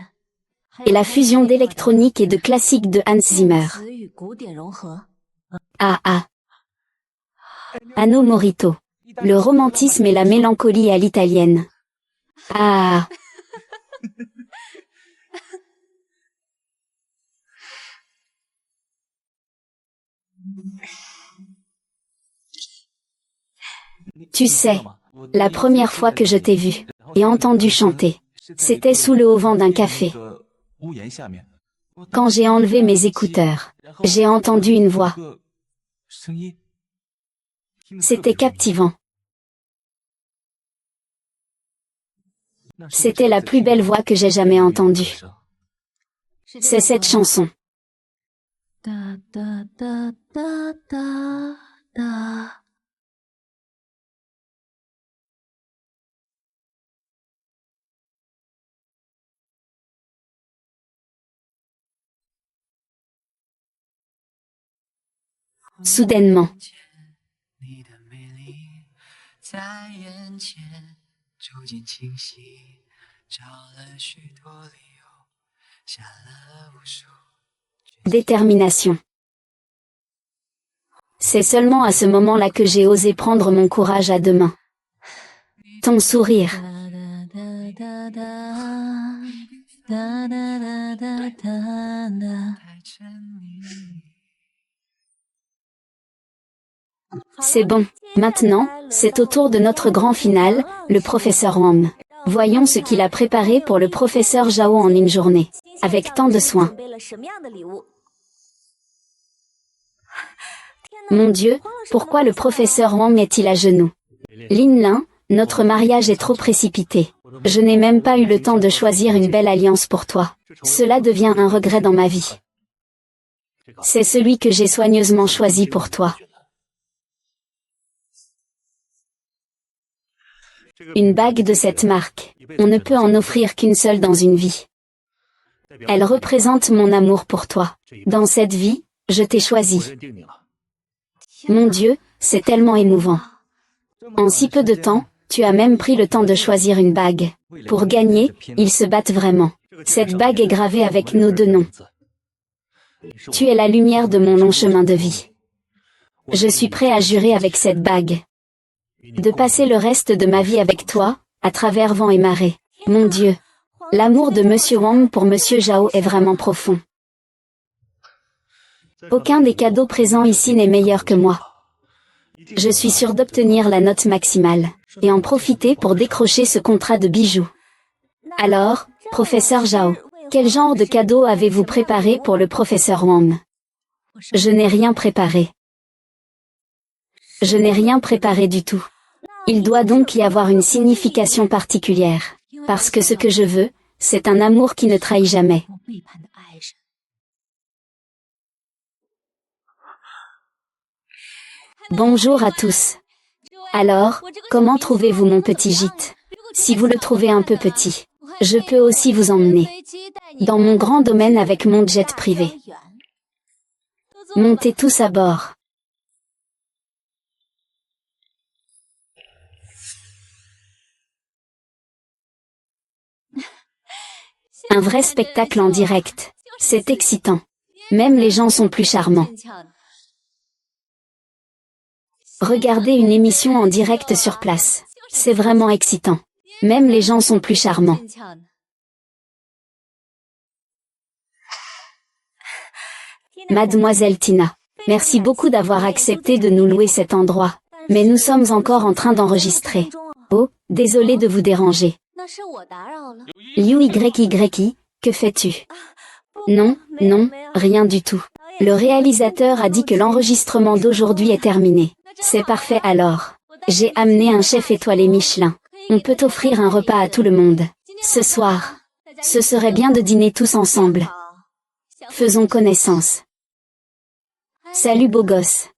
Et la fusion d'électronique et de classique de Hans Zimmer. Ah ah. Anno Morito. Le romantisme et la mélancolie à l'italienne. Ah. Tu sais, la première fois que je t'ai vu et entendu chanter, c'était sous le auvent d'un café. Quand j'ai enlevé mes écouteurs, j'ai entendu une voix. C'était captivant. C'était la plus belle voix que j'ai jamais entendue. C'est cette chanson. Soudainement. Détermination. C'est seulement à ce moment-là que j'ai osé prendre mon courage à deux mains. Ton sourire. C'est bon. Maintenant, c'est au tour de notre grand final, le professeur Wang. Voyons ce qu'il a préparé pour le professeur Zhao en une journée, avec tant de soin. Mon Dieu, pourquoi le professeur Wang est-il à genoux? Lin Lin, notre mariage est trop précipité. Je n'ai même pas eu le temps de choisir une belle alliance pour toi. Cela devient un regret dans ma vie. C'est celui que j'ai soigneusement choisi pour toi. Une bague de cette marque. On ne peut en offrir qu'une seule dans une vie. Elle représente mon amour pour toi. Dans cette vie, je t'ai choisi. Mon Dieu, c'est tellement émouvant. En si peu de temps, tu as même pris le temps de choisir une bague. Pour gagner, ils se battent vraiment. Cette bague est gravée avec nos deux noms. Tu es la lumière de mon long chemin de vie. Je suis prêt à jurer avec cette bague de passer le reste de ma vie avec toi, à travers vent et marée. Mon Dieu, l'amour de Monsieur Wang pour Monsieur Zhao est vraiment profond. Aucun des cadeaux présents ici n'est meilleur que moi. Je suis sûr d'obtenir la note maximale, et en profiter pour décrocher ce contrat de bijoux. Alors, professeur Zhao, quel genre de cadeau avez-vous préparé pour le professeur Wang? Je n'ai rien préparé. Je n'ai rien préparé du tout. Il doit donc y avoir une signification particulière, parce que ce que je veux, c'est un amour qui ne trahit jamais. Bonjour à tous. Alors, comment trouvez-vous mon petit gîte? Si vous le trouvez un peu petit, je peux aussi vous emmener dans mon grand domaine avec mon jet privé. Montez tous à bord. Un vrai spectacle en direct. C'est excitant. Même les gens sont plus charmants. Regardez une émission en direct sur place. C'est vraiment excitant. Même les gens sont plus charmants. Mademoiselle Tina, merci beaucoup d'avoir accepté de nous louer cet endroit. Mais nous sommes encore en train d'enregistrer. Oh, désolé de vous déranger. Liu YYI, que fais-tu? Non, non, rien du tout. Le réalisateur a dit que l'enregistrement d'aujourd'hui est terminé. C'est parfait alors. J'ai amené un chef étoilé Michelin. On peut offrir un repas à tout le monde. Ce soir. Ce serait bien de dîner tous ensemble. Faisons connaissance. Salut beau gosse.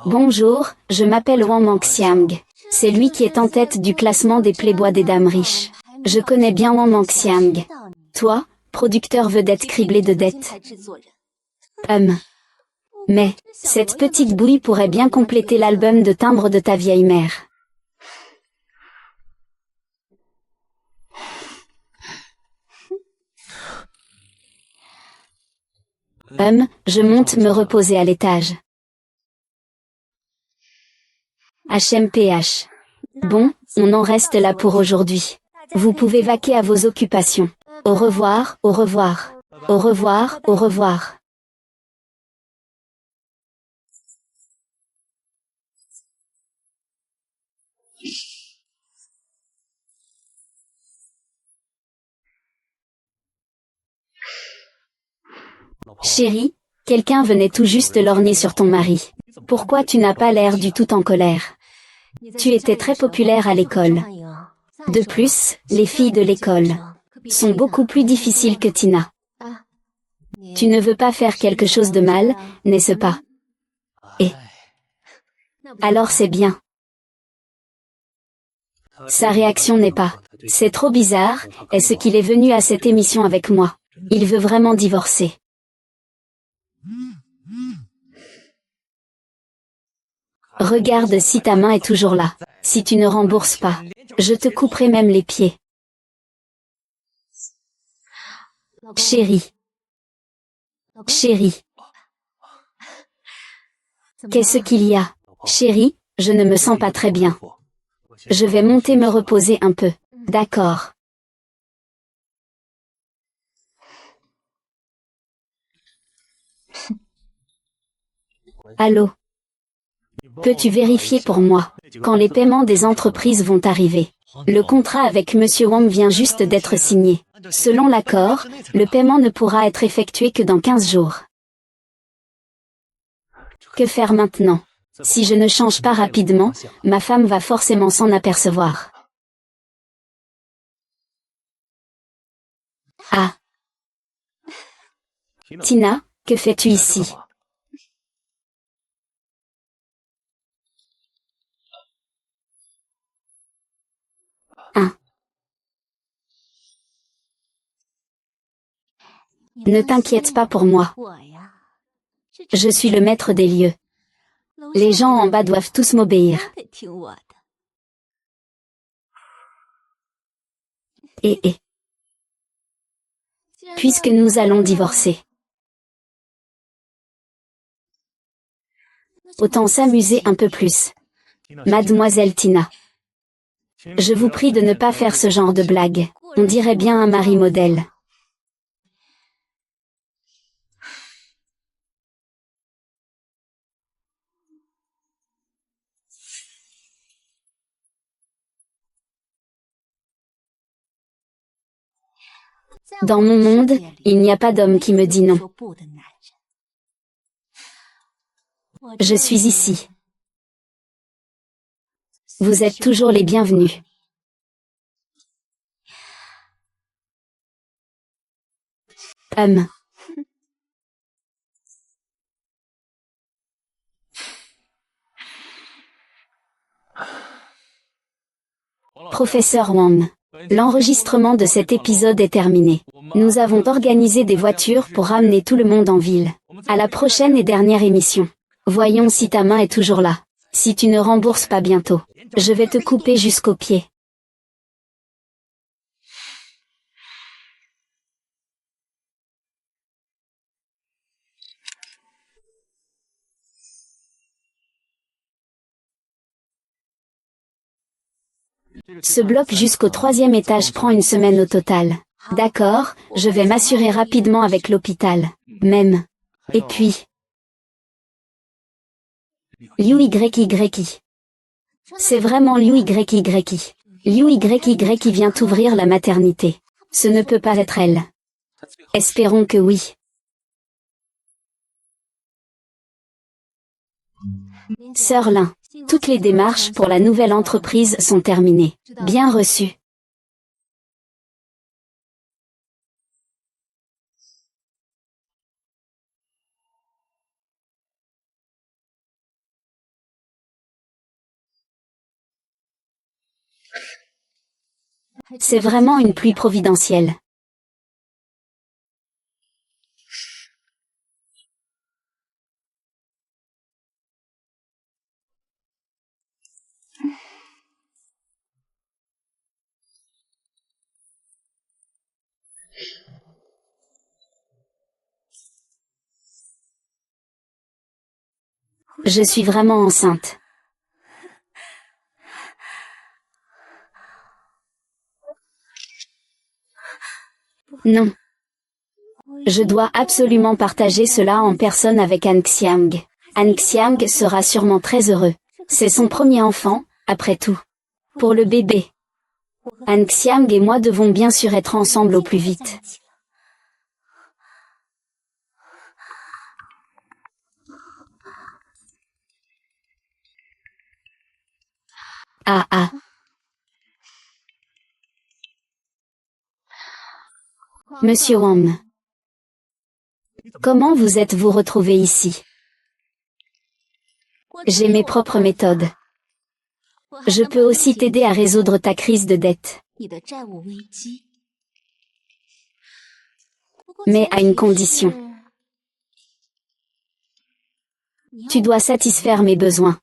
Bonjour, je m'appelle Wang Manxiang. C'est lui qui est en tête du classement des playboys des dames riches. Je connais bien Wang Manxiang. Toi, producteur vedette criblé de dettes. Mais, cette petite bouille pourrait bien compléter l'album de timbre de ta vieille mère. Je monte me reposer à l'étage. HMPH. Bon, on en reste là pour aujourd'hui. Vous pouvez vaquer à vos occupations. Au revoir, au revoir. Au revoir, au revoir. Chérie, quelqu'un venait tout juste lorgner sur ton mari. Pourquoi tu n'as pas l'air du tout en colère? Tu étais très populaire à l'école. De plus, les filles de l'école sont beaucoup plus difficiles que Tina. Tu ne veux pas faire quelque chose de mal, n'est-ce pas? Et alors c'est bien. Sa réaction n'est pas. C'est trop bizarre, est-ce qu'il est venu à cette émission avec moi? Il veut vraiment divorcer. Regarde si ta main est toujours là. Si tu ne rembourses pas, je te couperai même les pieds. Chérie. Chérie. Qu'est-ce qu'il y a? Chérie, je ne me sens pas très bien. Je vais monter me reposer un peu. D'accord. Allô? Peux-tu vérifier pour moi, quand les paiements des entreprises vont arriver? Le contrat avec Monsieur Wang vient juste d'être signé. Selon l'accord, le paiement ne pourra être effectué que dans 15 jours. Que faire maintenant? Si je ne change pas rapidement, ma femme va forcément s'en apercevoir. Ah. Tina, que fais-tu ici? Ne t'inquiète pas pour moi. Je suis le maître des lieux. Les gens en bas doivent tous m'obéir. Et. Puisque nous allons divorcer. Autant s'amuser un peu plus. Mademoiselle Tina. Je vous prie de ne pas faire ce genre de blague. On dirait bien un mari modèle. Dans mon monde, il n'y a pas d'homme qui me dit non. Je suis ici. Vous êtes toujours les bienvenus. Professeur Wang. L'enregistrement de cet épisode est terminé. Nous avons organisé des voitures pour ramener tout le monde en ville. À la prochaine et dernière émission. Voyons si ta main est toujours là. Si tu ne rembourses pas bientôt, je vais te couper jusqu'aux pieds. Ce bloc jusqu'au 3e étage prend une semaine au total. D'accord, je vais m'assurer rapidement avec l'hôpital. Même. Et puis... Liu YYI. C'est vraiment Liu YYI. Liu YYI qui vient ouvrir la maternité. Ce ne peut pas être elle. Espérons que oui. Sœur Lin, toutes les démarches pour la nouvelle entreprise sont terminées. Bien reçu. C'est vraiment une pluie providentielle. Je suis vraiment enceinte. Non. Je dois absolument partager cela en personne avec Han Xiang. Han Xiang sera sûrement très heureux. C'est son premier enfant, après tout. Pour le bébé. Han Xiang et moi devons bien sûr être ensemble au plus vite. Ah ah. Monsieur Wang. Comment vous êtes-vous retrouvé ici? J'ai mes propres méthodes. Je peux aussi t'aider à résoudre ta crise de dette. Mais à une condition. Tu dois satisfaire mes besoins.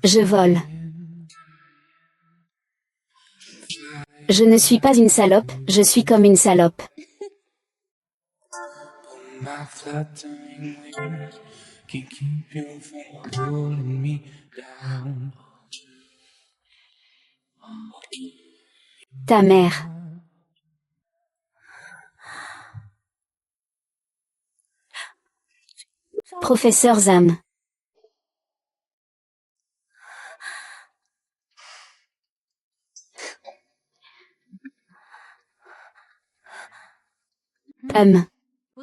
Je vole. Je ne suis pas une salope, je suis comme une salope. Ta mère. Professeur Zam.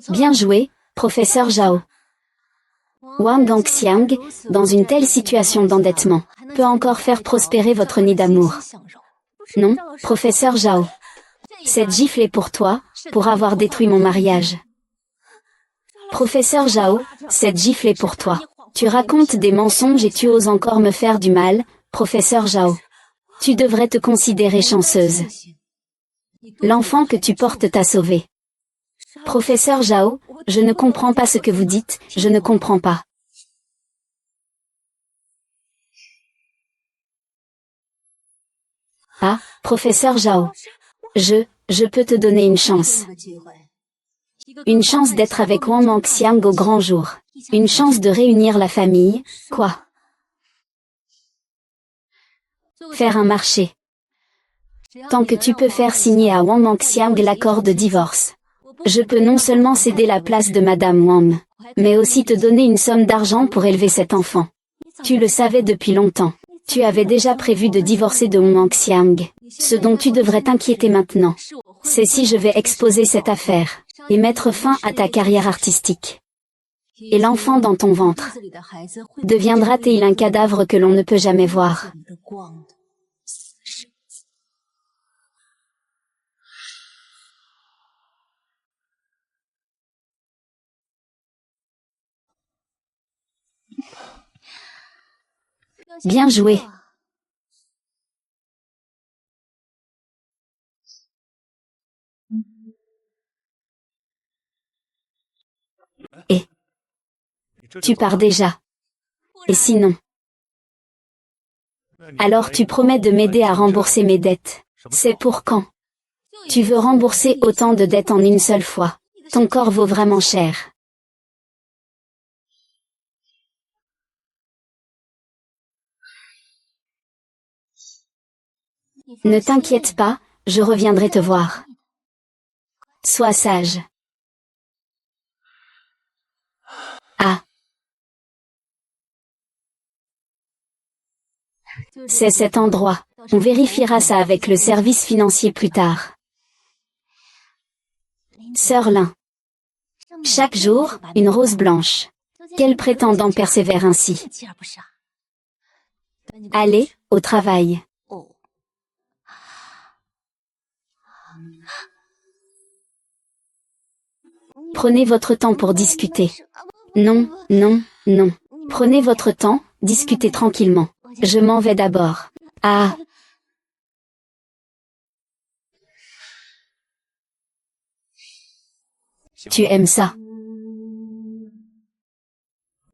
Bien joué, professeur Zhao. Wang Gangxiang, dans une telle situation d'endettement, peut encore faire prospérer votre nid d'amour. Non, professeur Zhao. Cette gifle est pour toi, pour avoir détruit mon mariage. Professeur Zhao, cette gifle est pour toi. Tu racontes des mensonges et tu oses encore me faire du mal, professeur Zhao. Tu devrais te considérer chanceuse. L'enfant que tu portes t'a sauvé. Professeur Zhao, je ne comprends pas ce que vous dites, je ne comprends pas. Ah, professeur Zhao. Je peux te donner une chance. Une chance d'être avec Wang Mangxiang au grand jour. Une chance de réunir la famille, quoi. Faire un marché. Tant que tu peux faire signer à Wang Mangxiang l'accord de divorce. Je peux non seulement céder la place de Madame Wang, mais aussi te donner une somme d'argent pour élever cet enfant. Tu le savais depuis longtemps. Tu avais déjà prévu de divorcer de Wang Mangxiang. Ce dont tu devrais t'inquiéter maintenant, c'est si je vais exposer cette affaire, et mettre fin à ta carrière artistique. Et l'enfant dans ton ventre deviendra-t-il un cadavre que l'on ne peut jamais voir? Bien joué. Et tu pars déjà. Et sinon? Alors tu promets de m'aider à rembourser mes dettes. C'est pour quand? Tu veux rembourser autant de dettes en une seule fois. Ton corps vaut vraiment cher. Ne t'inquiète pas, je reviendrai te voir. Sois sage. C'est cet endroit. On vérifiera ça avec le service financier plus tard. Sœur Lin. Chaque jour, une rose blanche. Quel prétendant persévère ainsi? Allez, au travail. Prenez votre temps pour discuter. Non, non, non. Prenez votre temps, discutez tranquillement. Je m'en vais d'abord. Ah. Tu aimes ça?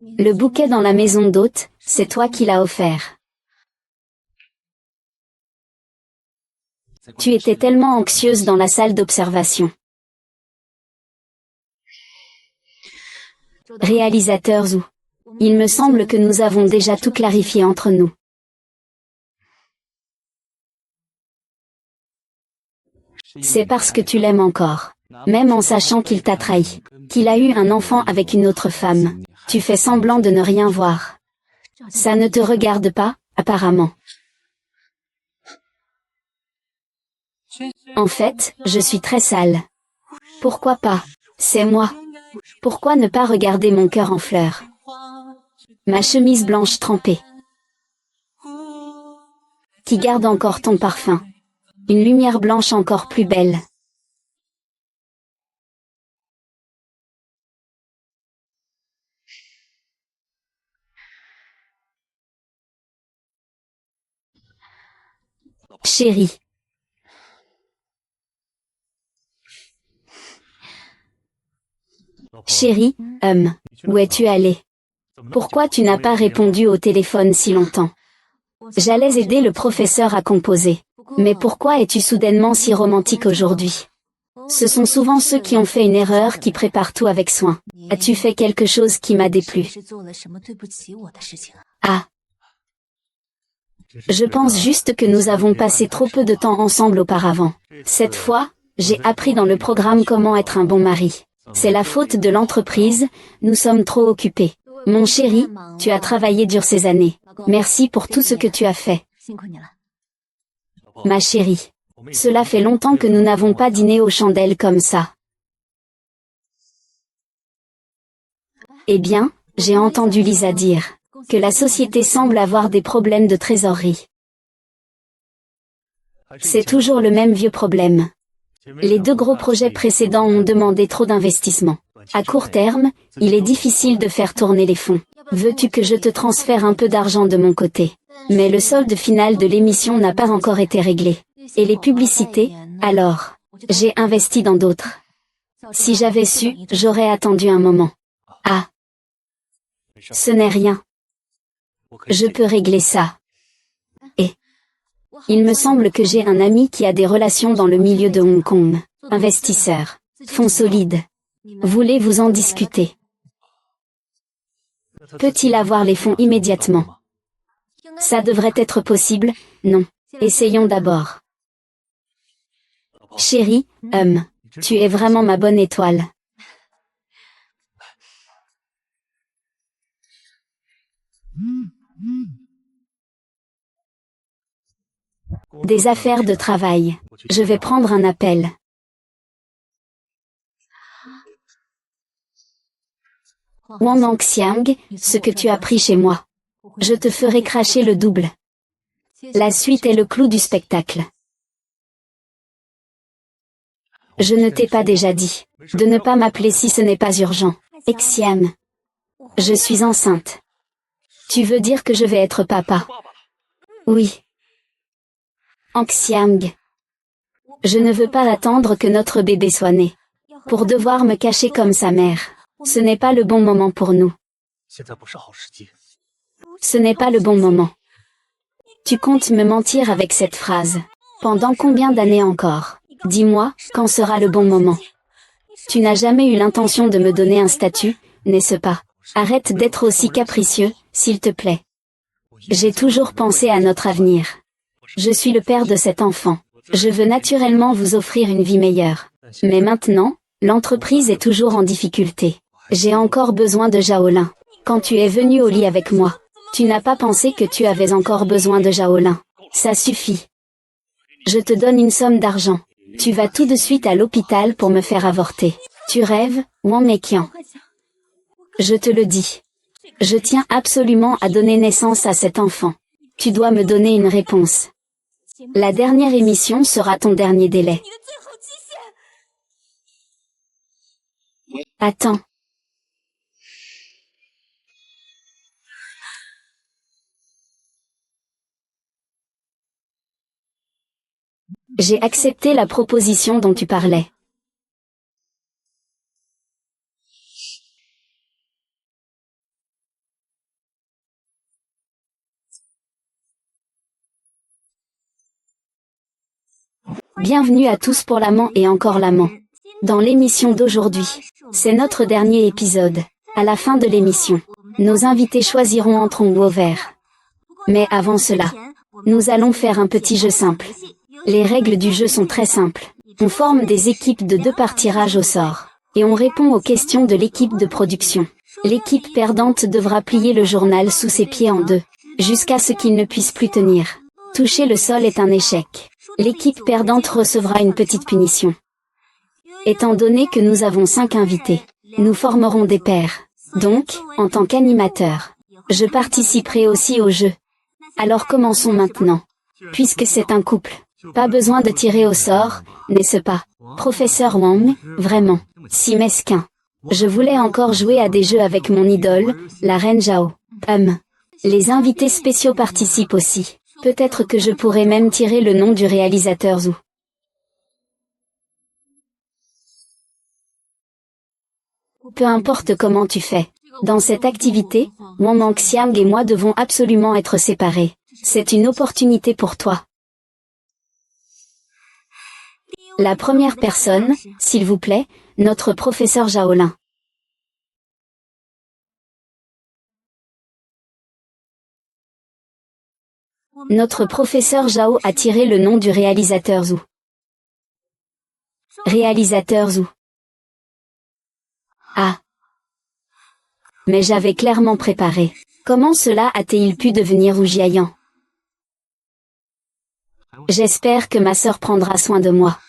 Le bouquet dans la maison d'hôte, c'est toi qui l'as offert. Tu étais tellement anxieuse dans la salle d'observation. Réalisateur Zhu. Il me semble que nous avons déjà tout clarifié entre nous. C'est parce que tu l'aimes encore. Même en sachant qu'il t'a trahi, qu'il a eu un enfant avec une autre femme, tu fais semblant de ne rien voir. Ça ne te regarde pas, apparemment. En fait, je suis très sale. Pourquoi pas? C'est moi. Pourquoi ne pas regarder mon cœur en fleurs? Ma chemise blanche trempée. Qui garde encore ton parfum. Une lumière blanche encore plus belle. Chérie. Chérie, où es-tu allé? Pourquoi tu n'as pas répondu au téléphone si longtemps? J'allais aider le professeur à composer. Mais pourquoi es-tu soudainement si romantique aujourd'hui? Ce sont souvent ceux qui ont fait une erreur qui préparent tout avec soin. As-tu fait quelque chose qui m'a déplu? Ah. Je pense juste que nous avons passé trop peu de temps ensemble auparavant. Cette fois, j'ai appris dans le programme comment être un bon mari. C'est la faute de l'entreprise, nous sommes trop occupés. Mon chéri, tu as travaillé dur ces années. Merci pour tout ce que tu as fait. Ma chérie. Cela fait longtemps que nous n'avons pas dîné aux chandelles comme ça. Eh bien, j'ai entendu Lisa dire que la société semble avoir des problèmes de trésorerie. C'est toujours le même vieux problème. Les deux gros projets précédents ont demandé trop d'investissement. À court terme, il est difficile de faire tourner les fonds. Veux-tu que je te transfère un peu d'argent de mon côté? Mais le solde final de l'émission n'a pas encore été réglé. Et les publicités, alors, j'ai investi dans d'autres. Si j'avais su, j'aurais attendu un moment. Ah. Ce n'est rien. Je peux régler ça. Et il me semble que j'ai un ami qui a des relations dans le milieu de Hong Kong. Investisseur. Fonds solides. Voulez-vous en discuter? Peut-il avoir les fonds immédiatement? Ça devrait être possible, non. Essayons d'abord. Chérie, tu es vraiment ma bonne étoile. Des affaires de travail. Je vais prendre un appel. Wang Xiang, ce que tu as pris chez moi. Je te ferai cracher le double. La suite est le clou du spectacle. Je ne t'ai pas déjà dit de ne pas m'appeler si ce n'est pas urgent. Xiang. Je suis enceinte. Tu veux dire que je vais être papa? Oui. Xiang. Je ne veux pas attendre que notre bébé soit né. Pour devoir me cacher comme sa mère. Ce n'est pas le bon moment pour nous. Ce n'est pas le bon moment. Tu comptes me mentir avec cette phrase. Pendant combien d'années encore? Dis-moi, quand sera le bon moment? Tu n'as jamais eu l'intention de me donner un statut, n'est-ce pas? Arrête d'être aussi capricieux, s'il te plaît. J'ai toujours pensé à notre avenir. Je suis le père de cet enfant. Je veux naturellement vous offrir une vie meilleure. Mais maintenant, l'entreprise est toujours en difficulté. J'ai encore besoin de Zhao Lin. Quand tu es venu au lit avec moi, Tu n'as pas pensé que tu avais encore besoin de Shaolin. Ça suffit. Je te donne une somme d'argent. Tu vas tout de suite à l'hôpital pour me faire avorter. Tu rêves, Wang Meiqian. Je te le dis. Je tiens absolument à donner naissance à cet enfant. Tu dois me donner une réponse. La dernière émission sera ton dernier délai. Attends. J'ai accepté la proposition dont tu parlais. Bienvenue à tous pour l'amant et encore l'amant. Dans l'émission d'aujourd'hui, c'est notre dernier épisode. À la fin de l'émission, nos invités choisiront entre on ou au vert. Mais avant cela, nous allons faire un petit jeu simple. Les règles du jeu sont très simples. On forme des équipes de 2 par tirage au sort. Et on répond aux questions de l'équipe de production. L'équipe perdante devra plier le journal sous ses pieds en 2, jusqu'à ce qu'il ne puisse plus tenir. Toucher le sol est un échec. L'équipe perdante recevra une petite punition. Étant donné que nous avons 5 invités, nous formerons des pairs. Donc, en tant qu'animateur, je participerai aussi au jeu. Alors commençons maintenant. Puisque c'est un couple, pas besoin de tirer au sort, n'est-ce pas, Professeur Wang, vraiment, si mesquin. Je voulais encore jouer à des jeux avec mon idole, la reine Zhao. Les invités spéciaux participent aussi. Peut-être que je pourrais même tirer le nom du réalisateur Zhu. Peu importe comment tu fais. Dans cette activité, Wang Mengxiang et moi devons absolument être séparés. C'est une opportunité pour toi. La première personne, s'il vous plaît, notre professeur Shaolin. Notre professeur Zhao a tiré le nom du réalisateur Zhu. Réalisateur Zhu. Ah. Mais j'avais clairement préparé. Comment cela a-t-il pu devenir Wu Jiayan? J'espère que ma sœur prendra soin de moi.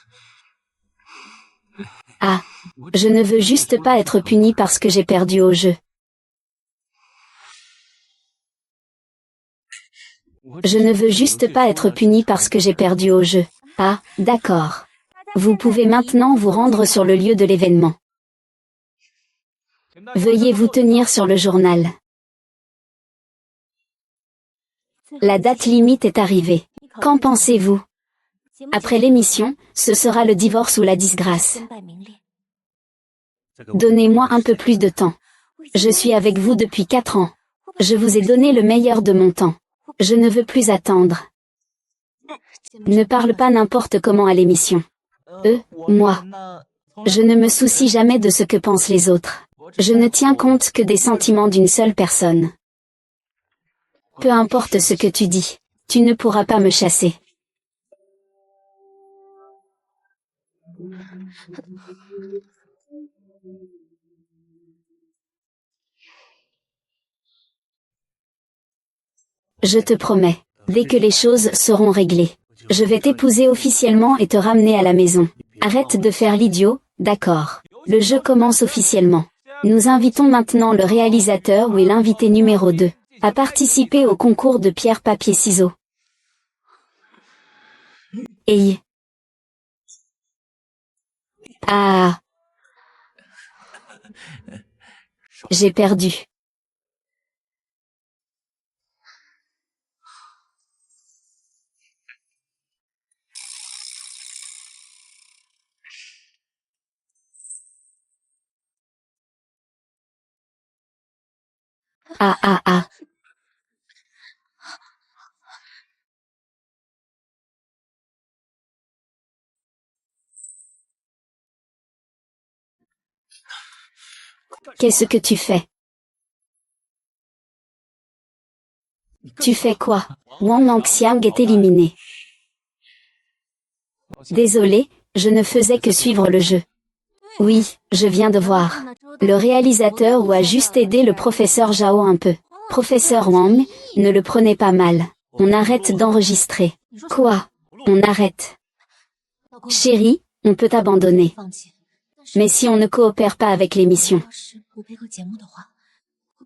Ah. Je ne veux juste pas être puni parce que j'ai perdu au jeu. Je ne veux juste pas être puni parce que j'ai perdu au jeu. Ah, d'accord. Vous pouvez maintenant vous rendre sur le lieu de l'événement. Veuillez vous tenir sur le journal. La date limite est arrivée. Qu'en pensez-vous? Après l'émission, ce sera le divorce ou la disgrâce. Donnez-moi un peu plus de temps. Je suis avec vous depuis 4 ans. Je vous ai donné le meilleur de mon temps. Je ne veux plus attendre. Ne parle pas n'importe comment à l'émission. Moi. Je ne me soucie jamais de ce que pensent les autres. Je ne tiens compte que des sentiments d'une seule personne. Peu importe ce que tu dis, tu ne pourras pas me chasser. Je te promets, dès que les choses seront réglées, je vais t'épouser officiellement et te ramener à la maison. Arrête de faire l'idiot, d'accord. Le jeu commence officiellement. Nous invitons maintenant le réalisateur ou l'invité numéro 2 à participer au concours de pierre-papier-ciseaux. Hey. Ah. J'ai perdu. Ah. Qu'est-ce que tu fais? Tu fais quoi? Wang Mengxiang est éliminé. Désolé, je ne faisais que suivre le jeu. Oui, je viens de voir. Le réalisateur ou a juste aidé le professeur Zhao un peu. Professeur Wang, ne le prenez pas mal. On arrête d'enregistrer. Quoi? On arrête. Chérie, on peut abandonner. Mais si on ne coopère pas avec l'émission,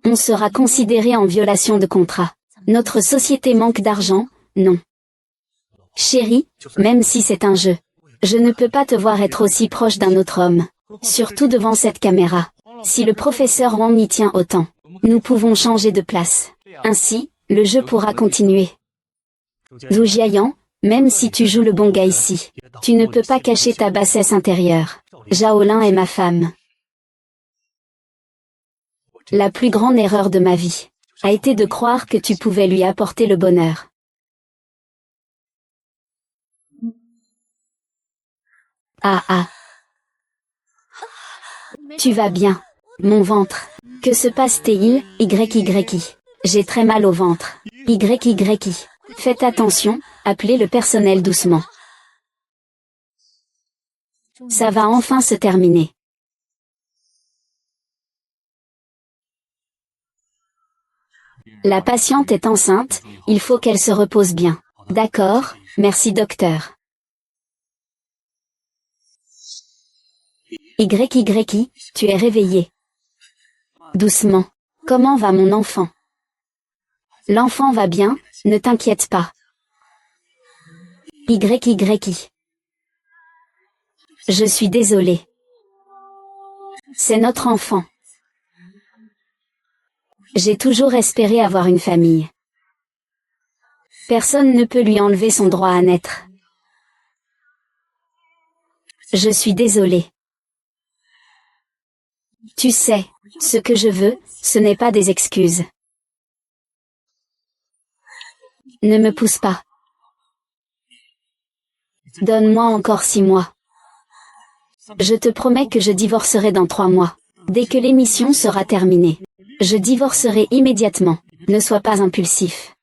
on sera considéré en violation de contrat. Notre société manque d'argent, non. Chérie, même si c'est un jeu, je ne peux pas te voir être aussi proche d'un autre homme. Surtout devant cette caméra. Si le professeur Wang y tient autant, nous pouvons changer de place. Ainsi, le jeu pourra continuer. Zhu Jiayan, même si tu joues le bon gars ici, tu ne peux pas cacher ta bassesse intérieure. Zhao Lin est ma femme. La plus grande erreur de ma vie a été de croire que tu pouvais lui apporter le bonheur. Ah ah. Tu vas bien, mon ventre. Que se passe-t-il, YYI? J'ai très mal au ventre. YYI. Faites attention, appelez le personnel doucement. Ça va enfin se terminer. La patiente est enceinte, il faut qu'elle se repose bien. D'accord, merci docteur. YYI, tu es réveillé. Doucement. Comment va mon enfant? L'enfant va bien, ne t'inquiète pas. YYI. Je suis désolée. C'est notre enfant. J'ai toujours espéré avoir une famille. Personne ne peut lui enlever son droit à naître. Je suis désolée. Tu sais, ce que je veux, ce n'est pas des excuses. Ne me pousse pas. Donne-moi encore 6 mois. Je te promets que je divorcerai dans 3 mois. Dès que l'émission sera terminée. Je divorcerai immédiatement. Ne sois pas impulsif.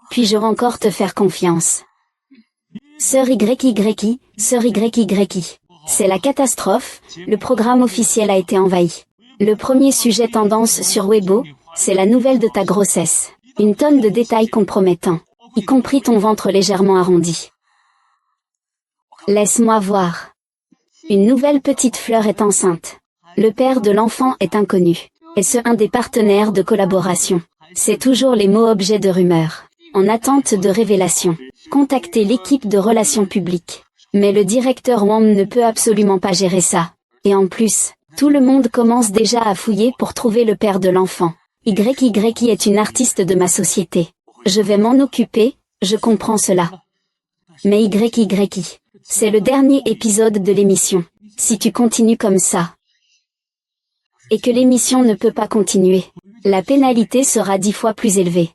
Puis-je encore te faire confiance? Sœur YYI, Sœur YYI. C'est la catastrophe, le programme officiel a été envahi. Le premier sujet tendance sur Weibo, c'est la nouvelle de ta grossesse. Une tonne de détails compromettants, y compris ton ventre légèrement arrondi. Laisse-moi voir. Une nouvelle petite fleur est enceinte. Le père de l'enfant est inconnu. Est-ce un des partenaires de collaboration? C'est toujours les mots objets de rumeurs. En attente de révélation. Contactez l'équipe de relations publiques. Mais le directeur Wang ne peut absolument pas gérer ça. Et en plus, tout le monde commence déjà à fouiller pour trouver le père de l'enfant. YYI est une artiste de ma société. Je vais m'en occuper, je comprends cela. Mais YYI, c'est le dernier épisode de l'émission. Si tu continues comme ça, et que l'émission ne peut pas continuer, la pénalité sera 10 fois plus élevée.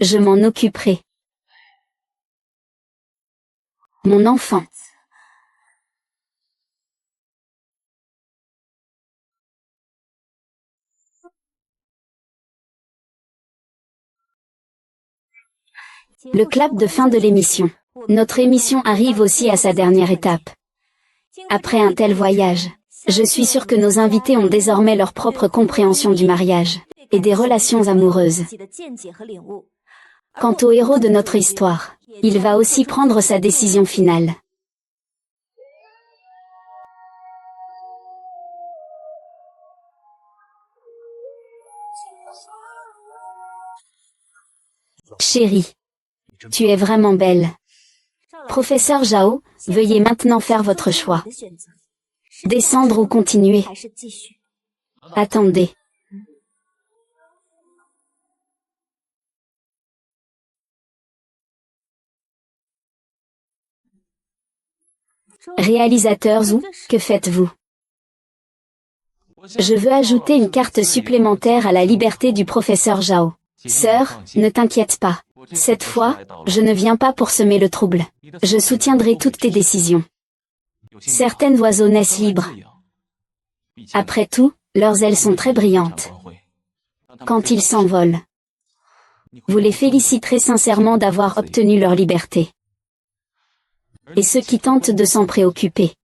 Je m'en occuperai. Mon enfant. Le clap de fin de l'émission. Notre émission arrive aussi à sa dernière étape. Après un tel voyage, je suis sûre que nos invités ont désormais leur propre compréhension du mariage et des relations amoureuses. Quant au héros de notre histoire, il va aussi prendre sa décision finale. Chérie, tu es vraiment belle. Professeur Zhao, veuillez maintenant faire votre choix. Descendre ou continuer? Attendez. Réalisateur Zhu, que faites-vous? Je veux ajouter une carte supplémentaire à la liberté du professeur Zhao. Sœur, ne t'inquiète pas. Cette fois, je ne viens pas pour semer le trouble. Je soutiendrai toutes tes décisions. Certains oiseaux naissent libres. Après tout, leurs ailes sont très brillantes. Quand ils s'envolent, vous les féliciterez sincèrement d'avoir obtenu leur liberté. Et ceux qui tentent de s'en préoccuper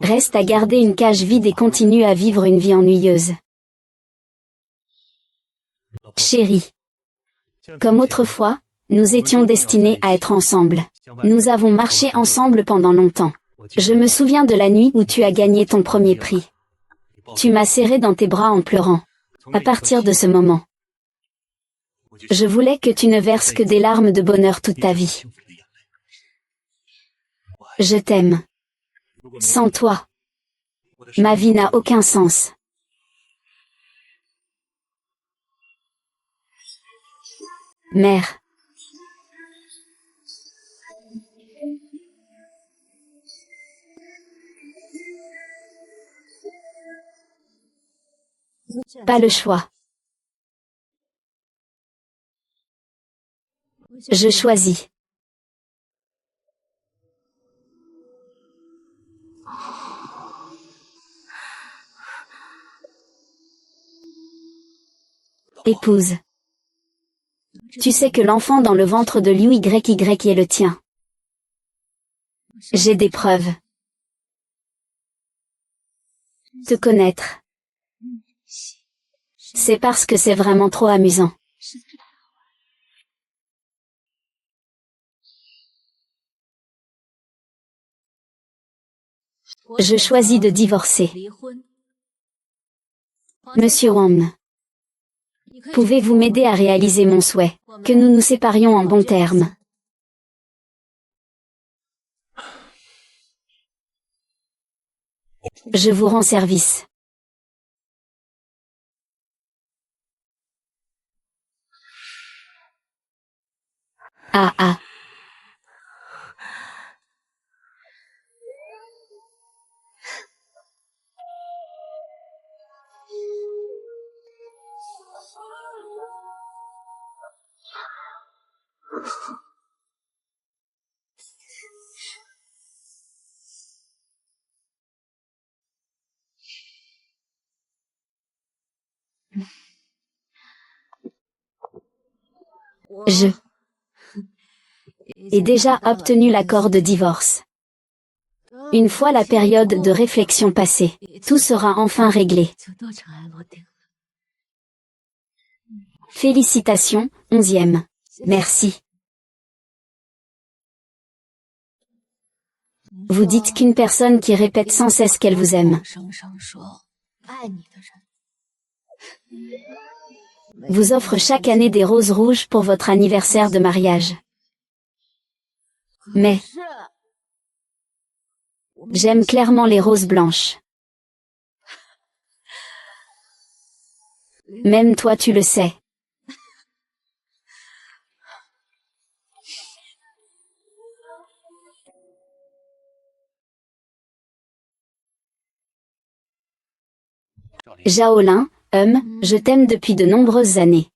restent à garder une cage vide et continuent à vivre une vie ennuyeuse. Chérie. Comme autrefois, nous étions destinés à être ensemble. Nous avons marché ensemble pendant longtemps. Je me souviens de la nuit où tu as gagné ton premier prix. Tu m'as serré dans tes bras en pleurant. À partir de ce moment, je voulais que tu ne verses que des larmes de bonheur toute ta vie. Je t'aime. Sans toi, ma vie n'a aucun sens. Mère. Pas le choix. Je choisis. Épouse. Tu sais que l'enfant dans le ventre de l'UYY est le tien. J'ai des preuves. Te connaître. C'est parce que c'est vraiment trop amusant. Je choisis de divorcer. Monsieur Wang. Pouvez-vous m'aider à réaliser mon souhait, que nous nous séparions en bons termes? Je vous rends service. Ah ah. Je ai déjà obtenu l'accord de divorce. Une fois la période de réflexion passée, tout sera enfin réglé. Félicitations, 11e. Merci. Vous dites qu'une personne qui répète sans cesse qu'elle vous aime. Vous offre chaque année des roses rouges pour votre anniversaire de mariage. Mais j'aime clairement les roses blanches. Même toi tu le sais. Zhaolin, je t'aime depuis de nombreuses années.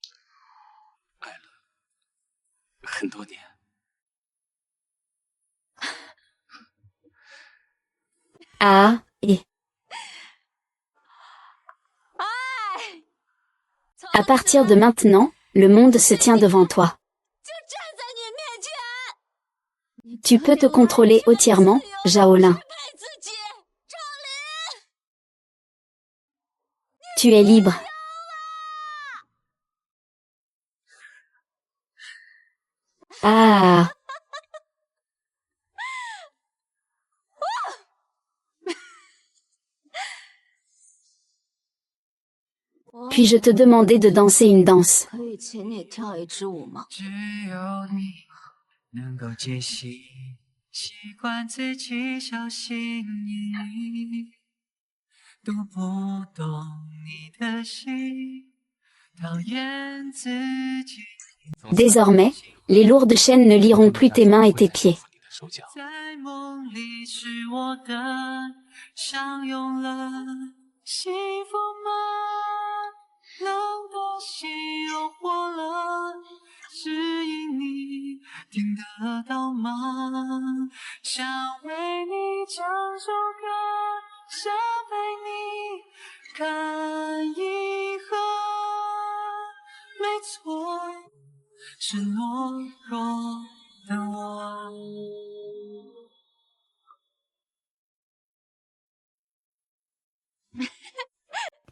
Ah, et à partir de maintenant, le monde se tient devant toi. Tu peux te contrôler entièrement, Zhaolin. Tu es libre. Ah. Puis-je te demander de danser une danse? Désormais, les lourdes chaînes ne lieront plus tes mains et tes pieds.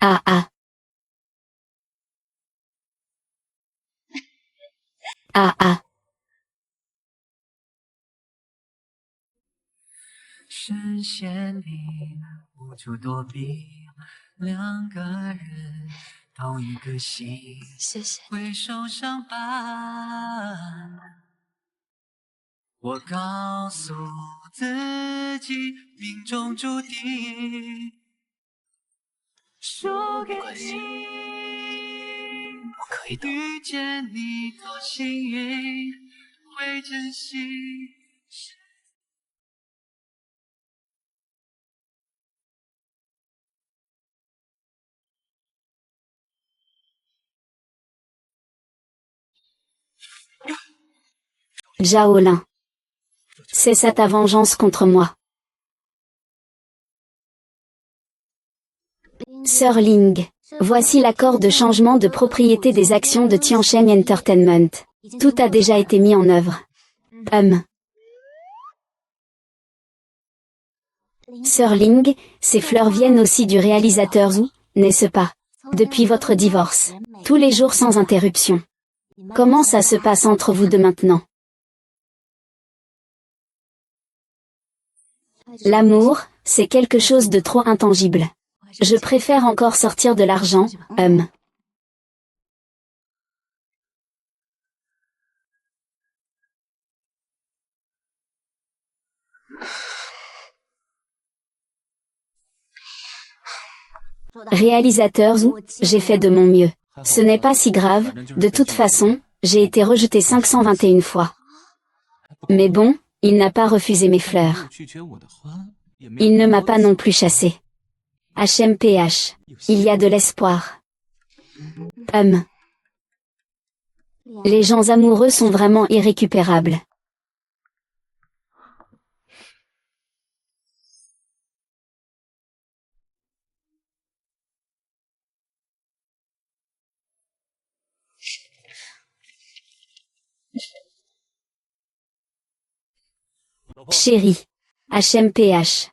Ah ah. Ah ah. 深陷里无处躲避，两个人同一个心，谢谢。会受伤吧？我告诉自己，命中注定输给你。我可以的。遇见你多幸运，会珍惜。Zhao Lin. C'est ça ta vengeance contre moi. Sir Ling. Voici l'accord de changement de propriété des actions de Tiancheng Entertainment. Tout a déjà été mis en œuvre. Sir Ling, ces fleurs viennent aussi du réalisateur Zhu, n'est-ce pas? Depuis votre divorce. Tous les jours sans interruption. Comment ça se passe entre vous deux maintenant? L'amour, c'est quelque chose de trop intangible. Je préfère encore sortir de l'argent, Réalisateur Zhu, j'ai fait de mon mieux. Ce n'est pas si grave, de toute façon, j'ai été rejeté 521 fois. Mais bon, il n'a pas refusé mes fleurs. Il ne m'a pas non plus chassé. HMPH. Il y a de l'espoir. Les gens amoureux sont vraiment irrécupérables. Chérie. HMPH.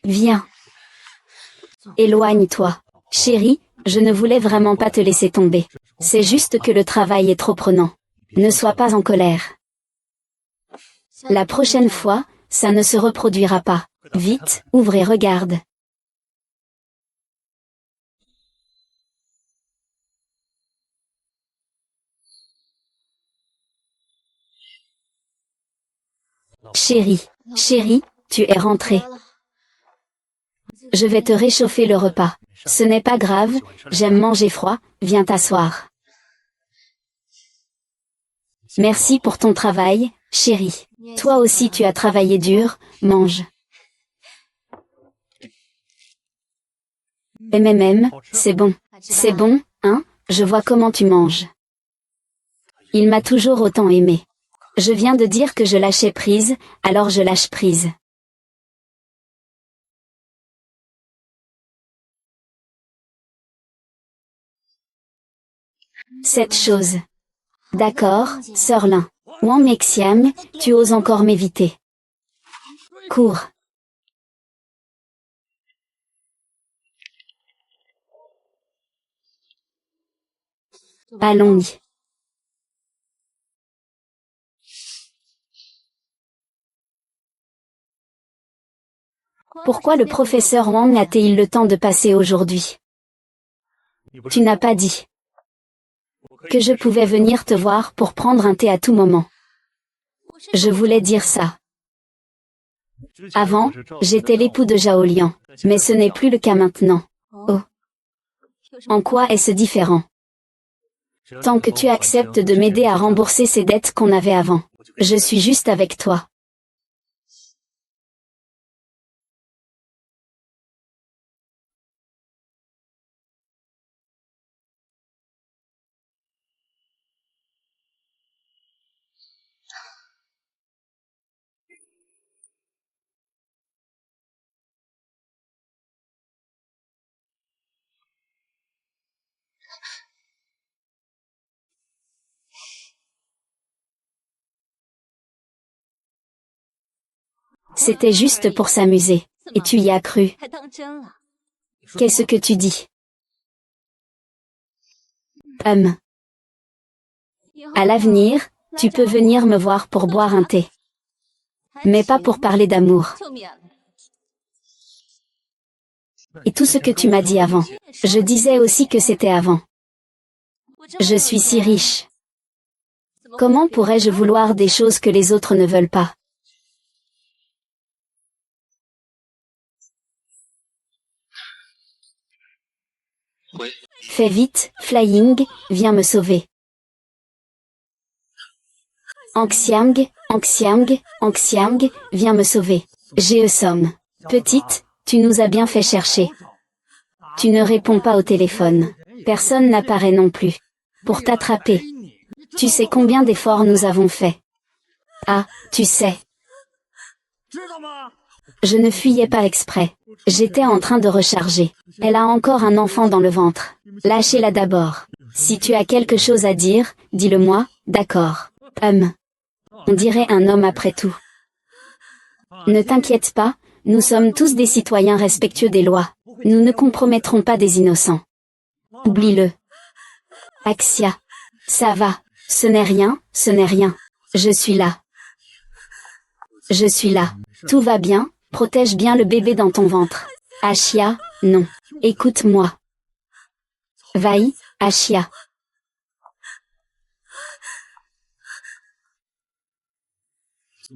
Viens. Éloigne-toi. Chérie, je ne voulais vraiment pas te laisser tomber. C'est juste que le travail est trop prenant. Ne sois pas en colère. La prochaine fois, ça ne se reproduira pas. Vite, ouvre et regarde. Chérie, chérie, tu es rentrée. Je vais te réchauffer le repas. Ce n'est pas grave, j'aime manger froid, viens t'asseoir. Merci pour ton travail, chérie. Toi aussi tu as travaillé dur, mange. C'est bon. C'est bon, hein, je vois comment tu manges. Il m'a toujours autant aimé. Je viens de dire que je lâchais prise, alors je lâche prise. Cette chose. D'accord, Sir Lin. Wang Mexiang, tu oses encore m'éviter. Cours. Allons-y. Pourquoi le professeur Wang a-t-il le temps de passer aujourd'hui? Tu n'as pas dit que je pouvais venir te voir pour prendre un thé à tout moment. Je voulais dire ça. Avant, j'étais l'époux de Zhao Liang, mais ce n'est plus le cas maintenant. Oh. En quoi est-ce différent? Tant que tu acceptes de m'aider à rembourser ces dettes qu'on avait avant, je suis juste avec toi. C'était juste pour s'amuser, et tu y as cru. Qu'est-ce que tu dis? À l'avenir, Tu peux venir me voir pour boire un thé. Mais pas pour parler d'amour. Et tout ce que tu m'as dit avant. Je disais aussi que c'était avant. Je suis si riche. Comment pourrais-je vouloir des choses que les autres ne veulent pas? Fais vite, Flying, viens me sauver. Anxiang, Anxiang, Anxiang, viens me sauver. Jeussom. Petite, tu nous as bien fait chercher. Tu ne réponds pas au téléphone. Personne n'apparaît non plus. Pour t'attraper. Tu sais combien d'efforts nous avons fait. Ah, tu sais. Je ne fuyais pas exprès. J'étais en train de recharger. Elle a encore un enfant dans le ventre. Lâchez-la d'abord. Si tu as quelque chose à dire, dis-le-moi, d'accord. On dirait un homme après tout. Ne t'inquiète pas, nous sommes tous des citoyens respectueux des lois. Nous ne compromettrons pas des innocents. Oublie-le. Axia. Ça va. Ce n'est rien, ce n'est rien. Je suis là. Je suis là. Tout va bien, protège bien le bébé dans ton ventre. Ashia, non. Écoute-moi. Vai, Ashia.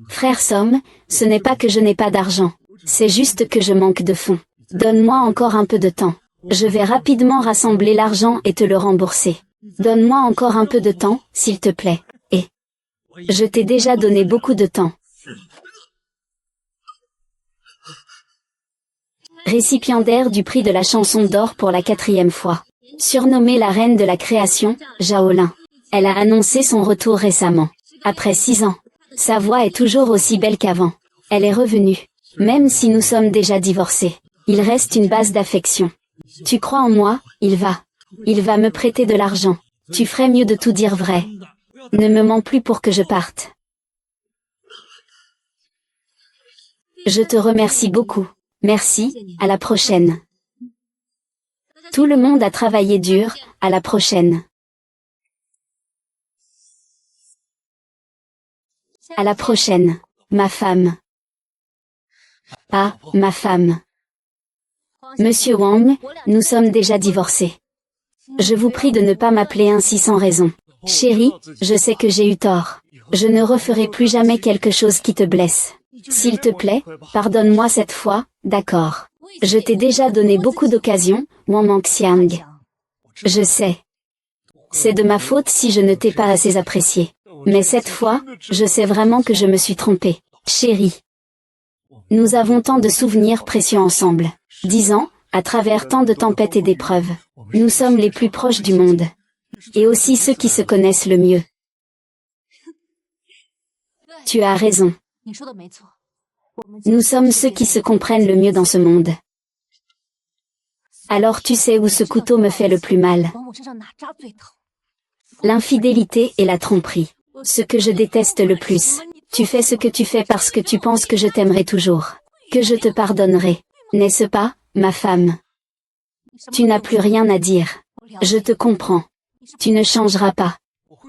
Frère Somme, ce n'est pas que je n'ai pas d'argent. C'est juste que je manque de fonds. Donne-moi encore un peu de temps. Je vais rapidement rassembler l'argent et te le rembourser. Donne-moi encore un peu de temps, s'il te plaît. Et je t'ai déjà donné beaucoup de temps. Récipiendaire du prix de la chanson d'or pour la 4e fois. Surnommée la reine de la création, Jaolin. Elle a annoncé son retour récemment. Après 6 ans. Sa voix est toujours aussi belle qu'avant. Elle est revenue. Même si nous sommes déjà divorcés. Il reste une base d'affection. Tu crois en moi, il va me prêter de l'argent. Tu ferais mieux de tout dire vrai. Ne me mens plus pour que je parte. Je te remercie beaucoup. Merci, à la prochaine. Tout le monde a travaillé dur, à la prochaine. À la prochaine, ma femme. Ah, ma femme. Monsieur Wang, nous sommes déjà divorcés. Je vous prie de ne pas m'appeler ainsi sans raison. Chérie, je sais que j'ai eu tort. Je ne referai plus jamais quelque chose qui te blesse. S'il te plaît, pardonne-moi cette fois, d'accord. Je t'ai déjà donné beaucoup d'occasions, Wang Manxiang. Je sais. C'est de ma faute si je ne t'ai pas assez apprécié. Mais cette fois, je sais vraiment que je me suis trompée. Chérie. Nous avons tant de souvenirs précieux ensemble. 10 ans, à travers tant de tempêtes et d'épreuves. Nous sommes les plus proches du monde. Et aussi ceux qui se connaissent le mieux. Tu as raison. Nous sommes ceux qui se comprennent le mieux dans ce monde. Alors tu sais où ce couteau me fait le plus mal. L'infidélité et la tromperie. Ce que je déteste le plus. Tu fais ce que tu fais parce que tu penses que je t'aimerai toujours. Que je te pardonnerai. N'est-ce pas, ma femme? Tu n'as plus rien à dire. Je te comprends. Tu ne changeras pas.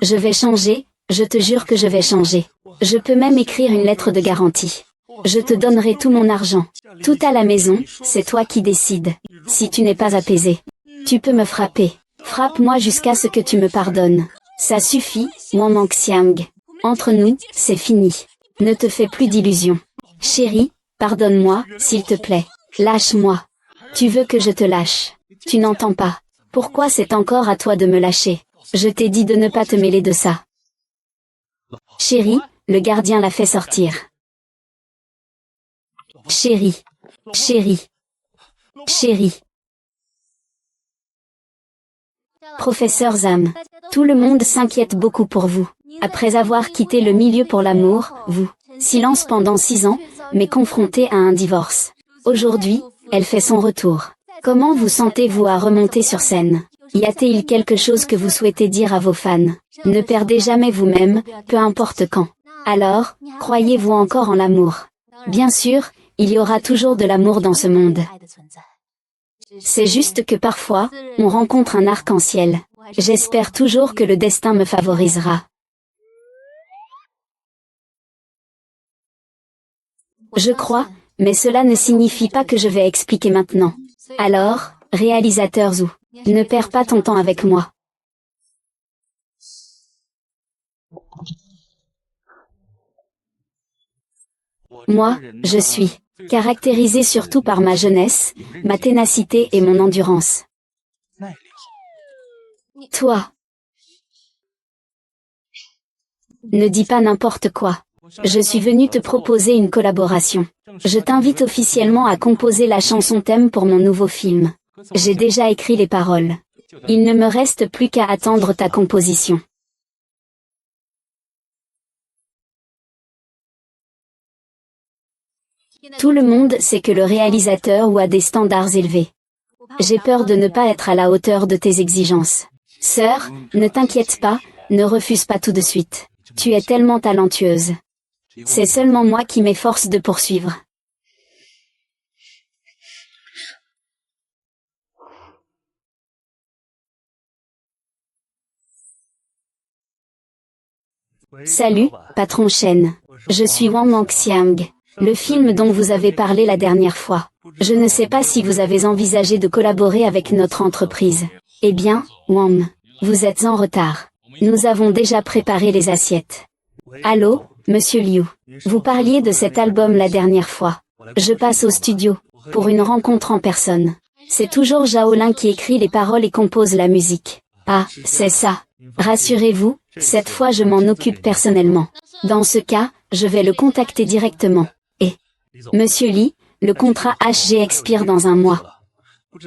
Je vais changer, je te jure que je vais changer. Je peux même écrire une lettre de garantie. Je te donnerai tout mon argent. Tout à la maison, c'est toi qui décides. Si tu n'es pas apaisé, tu peux me frapper. Frappe-moi jusqu'à ce que tu me pardonnes. Ça suffit, Wang Manxiang. Entre nous, c'est fini. Ne te fais plus d'illusions. Chérie, pardonne-moi, s'il te plaît. Lâche-moi. Tu veux que je te lâche. Tu n'entends pas. Pourquoi c'est encore à toi de me lâcher? Je t'ai dit de ne pas te mêler de ça. Chérie, le gardien l'a fait sortir. Chérie. Chérie. Chérie. Professeur Zam. Tout le monde s'inquiète beaucoup pour vous. Après avoir quitté le milieu pour l'amour, vous, silence pendant 6 ans, mais confronté à un divorce. Aujourd'hui, elle fait son retour. Comment vous sentez-vous à remonter sur scène? Y a-t-il quelque chose que vous souhaitez dire à vos fans? Ne perdez jamais vous-même, peu importe quand. Alors, croyez-vous encore en l'amour? Bien sûr, il y aura toujours de l'amour dans ce monde. C'est juste que parfois, on rencontre un arc-en-ciel. J'espère toujours que le destin me favorisera. Je crois, mais cela ne signifie pas que je vais expliquer maintenant. Alors, réalisateur Zhu, ne perds pas ton temps avec moi. Moi, je suis caractérisé surtout par ma jeunesse, ma ténacité et mon endurance. Toi, ne dis pas n'importe quoi. Je suis venu te proposer une collaboration. Je t'invite officiellement à composer la chanson thème pour mon nouveau film. J'ai déjà écrit les paroles. Il ne me reste plus qu'à attendre ta composition. Tout le monde sait que le réalisateur ou a des standards élevés. J'ai peur de ne pas être à la hauteur de tes exigences. Sœur, ne t'inquiète pas, ne refuse pas tout de suite. Tu es tellement talentueuse. C'est seulement moi qui m'efforce de poursuivre. Salut, patron Shen. Je suis Wang Mangxiang, le film dont vous avez parlé la dernière fois. Je ne sais pas si vous avez envisagé de collaborer avec notre entreprise. Eh bien, Wang, vous êtes en retard. Nous avons déjà préparé les assiettes. Allô, monsieur Liu. Vous parliez de cet album la dernière fois. Je passe au studio, pour une rencontre en personne. C'est toujours Zhao qui écrit les paroles et compose la musique. Ah, c'est ça. Rassurez-vous, cette fois je m'en occupe personnellement. Dans ce cas, je vais le contacter directement. Et, monsieur Li, le contrat HG expire dans un mois.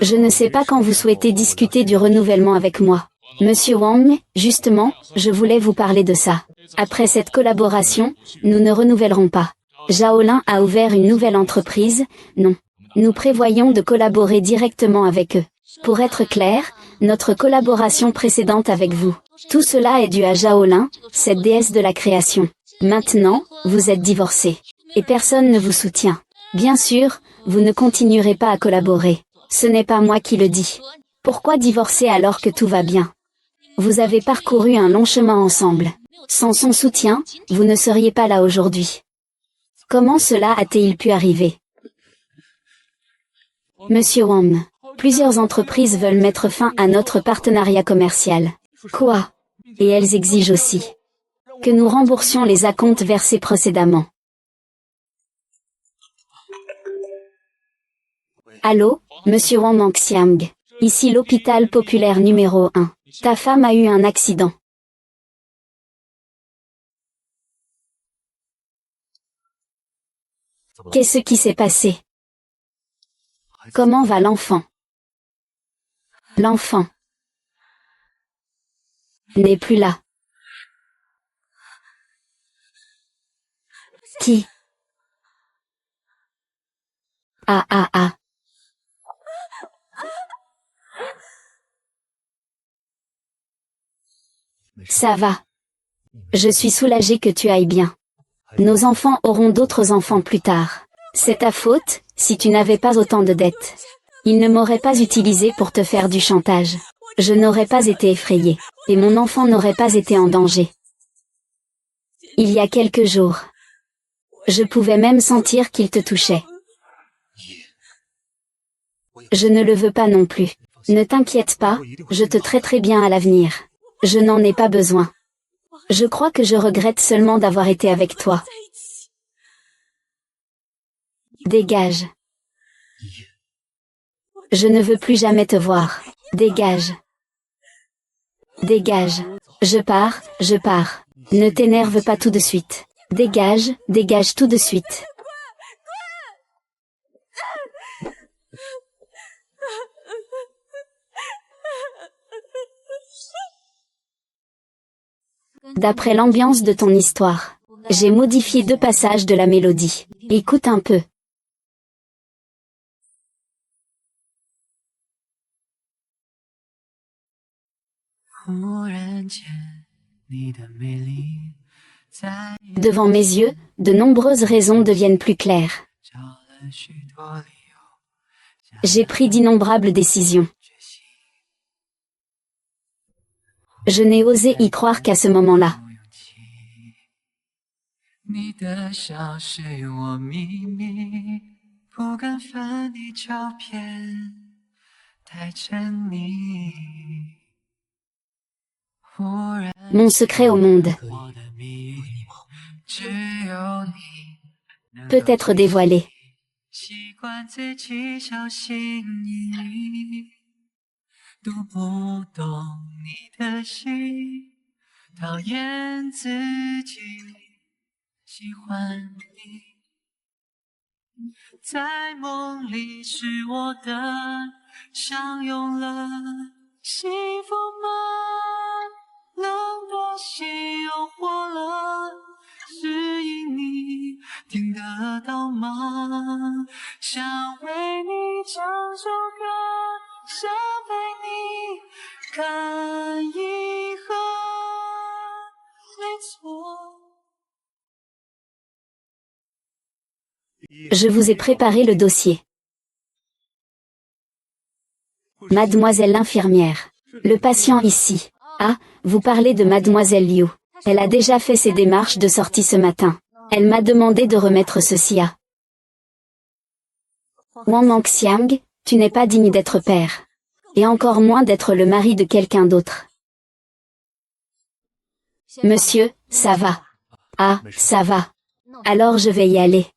Je ne sais pas quand vous souhaitez discuter du renouvellement avec moi. Monsieur Wang, justement, je voulais vous parler de ça. Après cette collaboration, nous ne renouvellerons pas. Zhao a ouvert une nouvelle entreprise, non. Nous prévoyons de collaborer directement avec eux. Pour être clair, notre collaboration précédente avec vous. Tout cela est dû à Zhao, cette déesse de la création. Maintenant, vous êtes divorcés. Et personne ne vous soutient. Bien sûr, vous ne continuerez pas à collaborer. Ce n'est pas moi qui le dis. Pourquoi divorcer alors que tout va bien? Vous avez parcouru un long chemin ensemble. Sans son soutien, vous ne seriez pas là aujourd'hui. Comment cela a-t-il pu arriver? Monsieur Wang, plusieurs entreprises veulent mettre fin à notre partenariat commercial. Quoi? Et elles exigent aussi que nous remboursions les acomptes versés précédemment. Allô, monsieur Wang Mangxiang. Ici l'hôpital populaire numéro 1. Ta femme a eu un accident. Qu'est-ce qui s'est passé? Comment va l'enfant? L'enfant n'est plus là. Qui? Ah ah ah. Ça va. Je suis soulagée que tu ailles bien. Nos enfants auront d'autres enfants plus tard. C'est ta faute, si tu n'avais pas autant de dettes. Ils ne m'auraient pas utilisé pour te faire du chantage. Je n'aurais pas été effrayée. Et mon enfant n'aurait pas été en danger. Il y a quelques jours. Je pouvais même sentir qu'il te touchait. Je ne le veux pas non plus. Ne t'inquiète pas, je te traiterai bien à l'avenir. Je n'en ai pas besoin. Je crois que je regrette seulement d'avoir été avec toi. Dégage. Je ne veux plus jamais te voir. Dégage. Dégage. Je pars, je pars. Ne t'énerve pas tout de suite. Dégage, dégage tout de suite. D'après l'ambiance de ton histoire, j'ai modifié 2 passages de la mélodie. Écoute un peu. Devant mes yeux, de nombreuses raisons deviennent plus claires. J'ai pris d'innombrables décisions. Je n'ai osé y croire qu'à ce moment-là. 你的笑是我秘密，不敢翻你照片，太沉迷。忽然 Mon secret au monde 我的谜语，只有你能peut 够 être 解析 dévoilé. 习惯自己小心翼翼，读不懂你的心，讨厌自己，喜欢你。在梦里是我的，相拥了，幸福吗？冷的心诱惑了，适应你，听得到吗？想为你唱首歌，想陪你看银河，没错。Je vous ai préparé le dossier. Mademoiselle l'infirmière. Le patient ici. Ah, vous parlez de Mademoiselle Liu. Elle a déjà fait ses démarches de sortie ce matin. Elle m'a demandé de remettre ceci à Wang Mangxiang, tu n'es pas digne d'être père. Et encore moins d'être le mari de quelqu'un d'autre. Monsieur, ça va. Ah, ça va. Alors je vais y aller.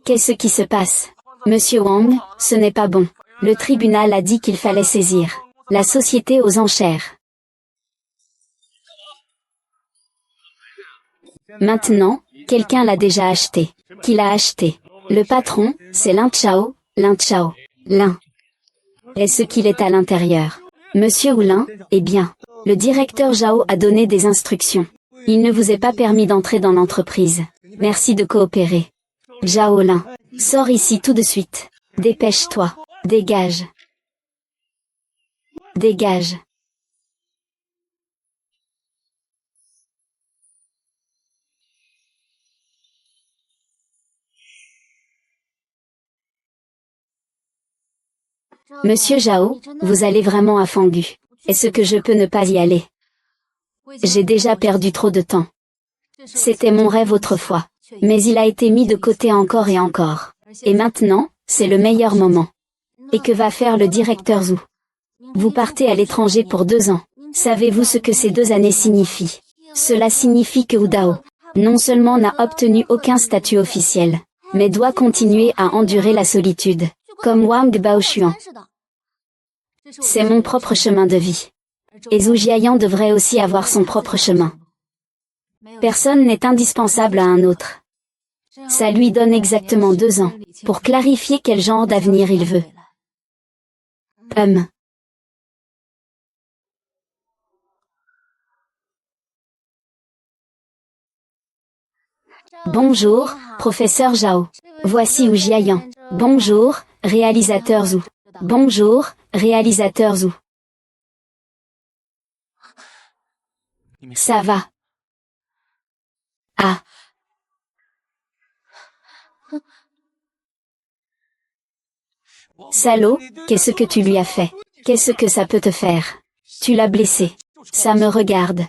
Qu'est-ce qui se passe? Monsieur Wang, ce n'est pas bon. Le tribunal a dit qu'il fallait saisir la société aux enchères. Maintenant, quelqu'un l'a déjà acheté. Qui l'a acheté? Le patron, c'est Lin Chao, Lin Chao. Lin. Est-ce qu'il est à l'intérieur? Monsieur Oulin, eh bien. Le directeur Zhao a donné des instructions. Il ne vous est pas permis d'entrer dans l'entreprise. Merci de coopérer. Zhao Lin. Sors ici tout de suite. Dépêche-toi. Dégage. Dégage. Monsieur Zhao, vous allez vraiment à Fangu. Est-ce que je peux ne pas y aller? J'ai déjà perdu trop de temps. C'était mon rêve autrefois. Mais il a été mis de côté encore et encore. Et maintenant, c'est le meilleur moment. Et que va faire le directeur Zhu? Vous partez à l'étranger pour 2 ans. Savez-vous ce que ces 2 années signifient? Cela signifie que Wu Dao, non seulement n'a obtenu aucun statut officiel, mais doit continuer à endurer la solitude, comme Wang Baoshuan. C'est mon propre chemin de vie. Et Zhu Jiayan devrait aussi avoir son propre chemin. Personne n'est indispensable à un autre. Ça lui donne exactement 2 ans, pour clarifier quel genre d'avenir il veut. Bonjour, professeur Zhao. Voici Wu Jiayan. Bonjour, réalisateur Zhu. Bonjour, réalisateur Zhu. Ça va. Ah. Salaud, qu'est-ce que tu lui as fait? Qu'est-ce que ça peut te faire? Tu l'as blessé. Ça me regarde.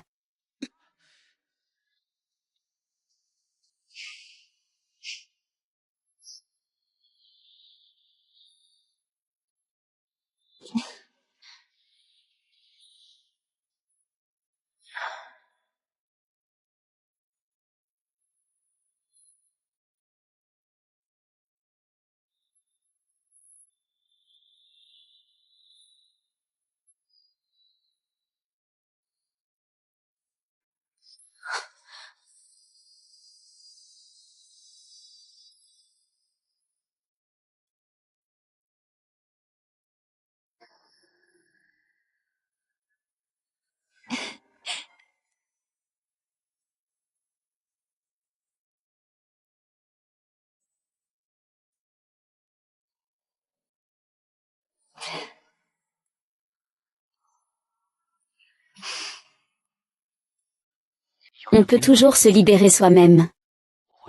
On peut toujours se libérer soi-même.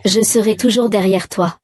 Je serai toujours derrière toi.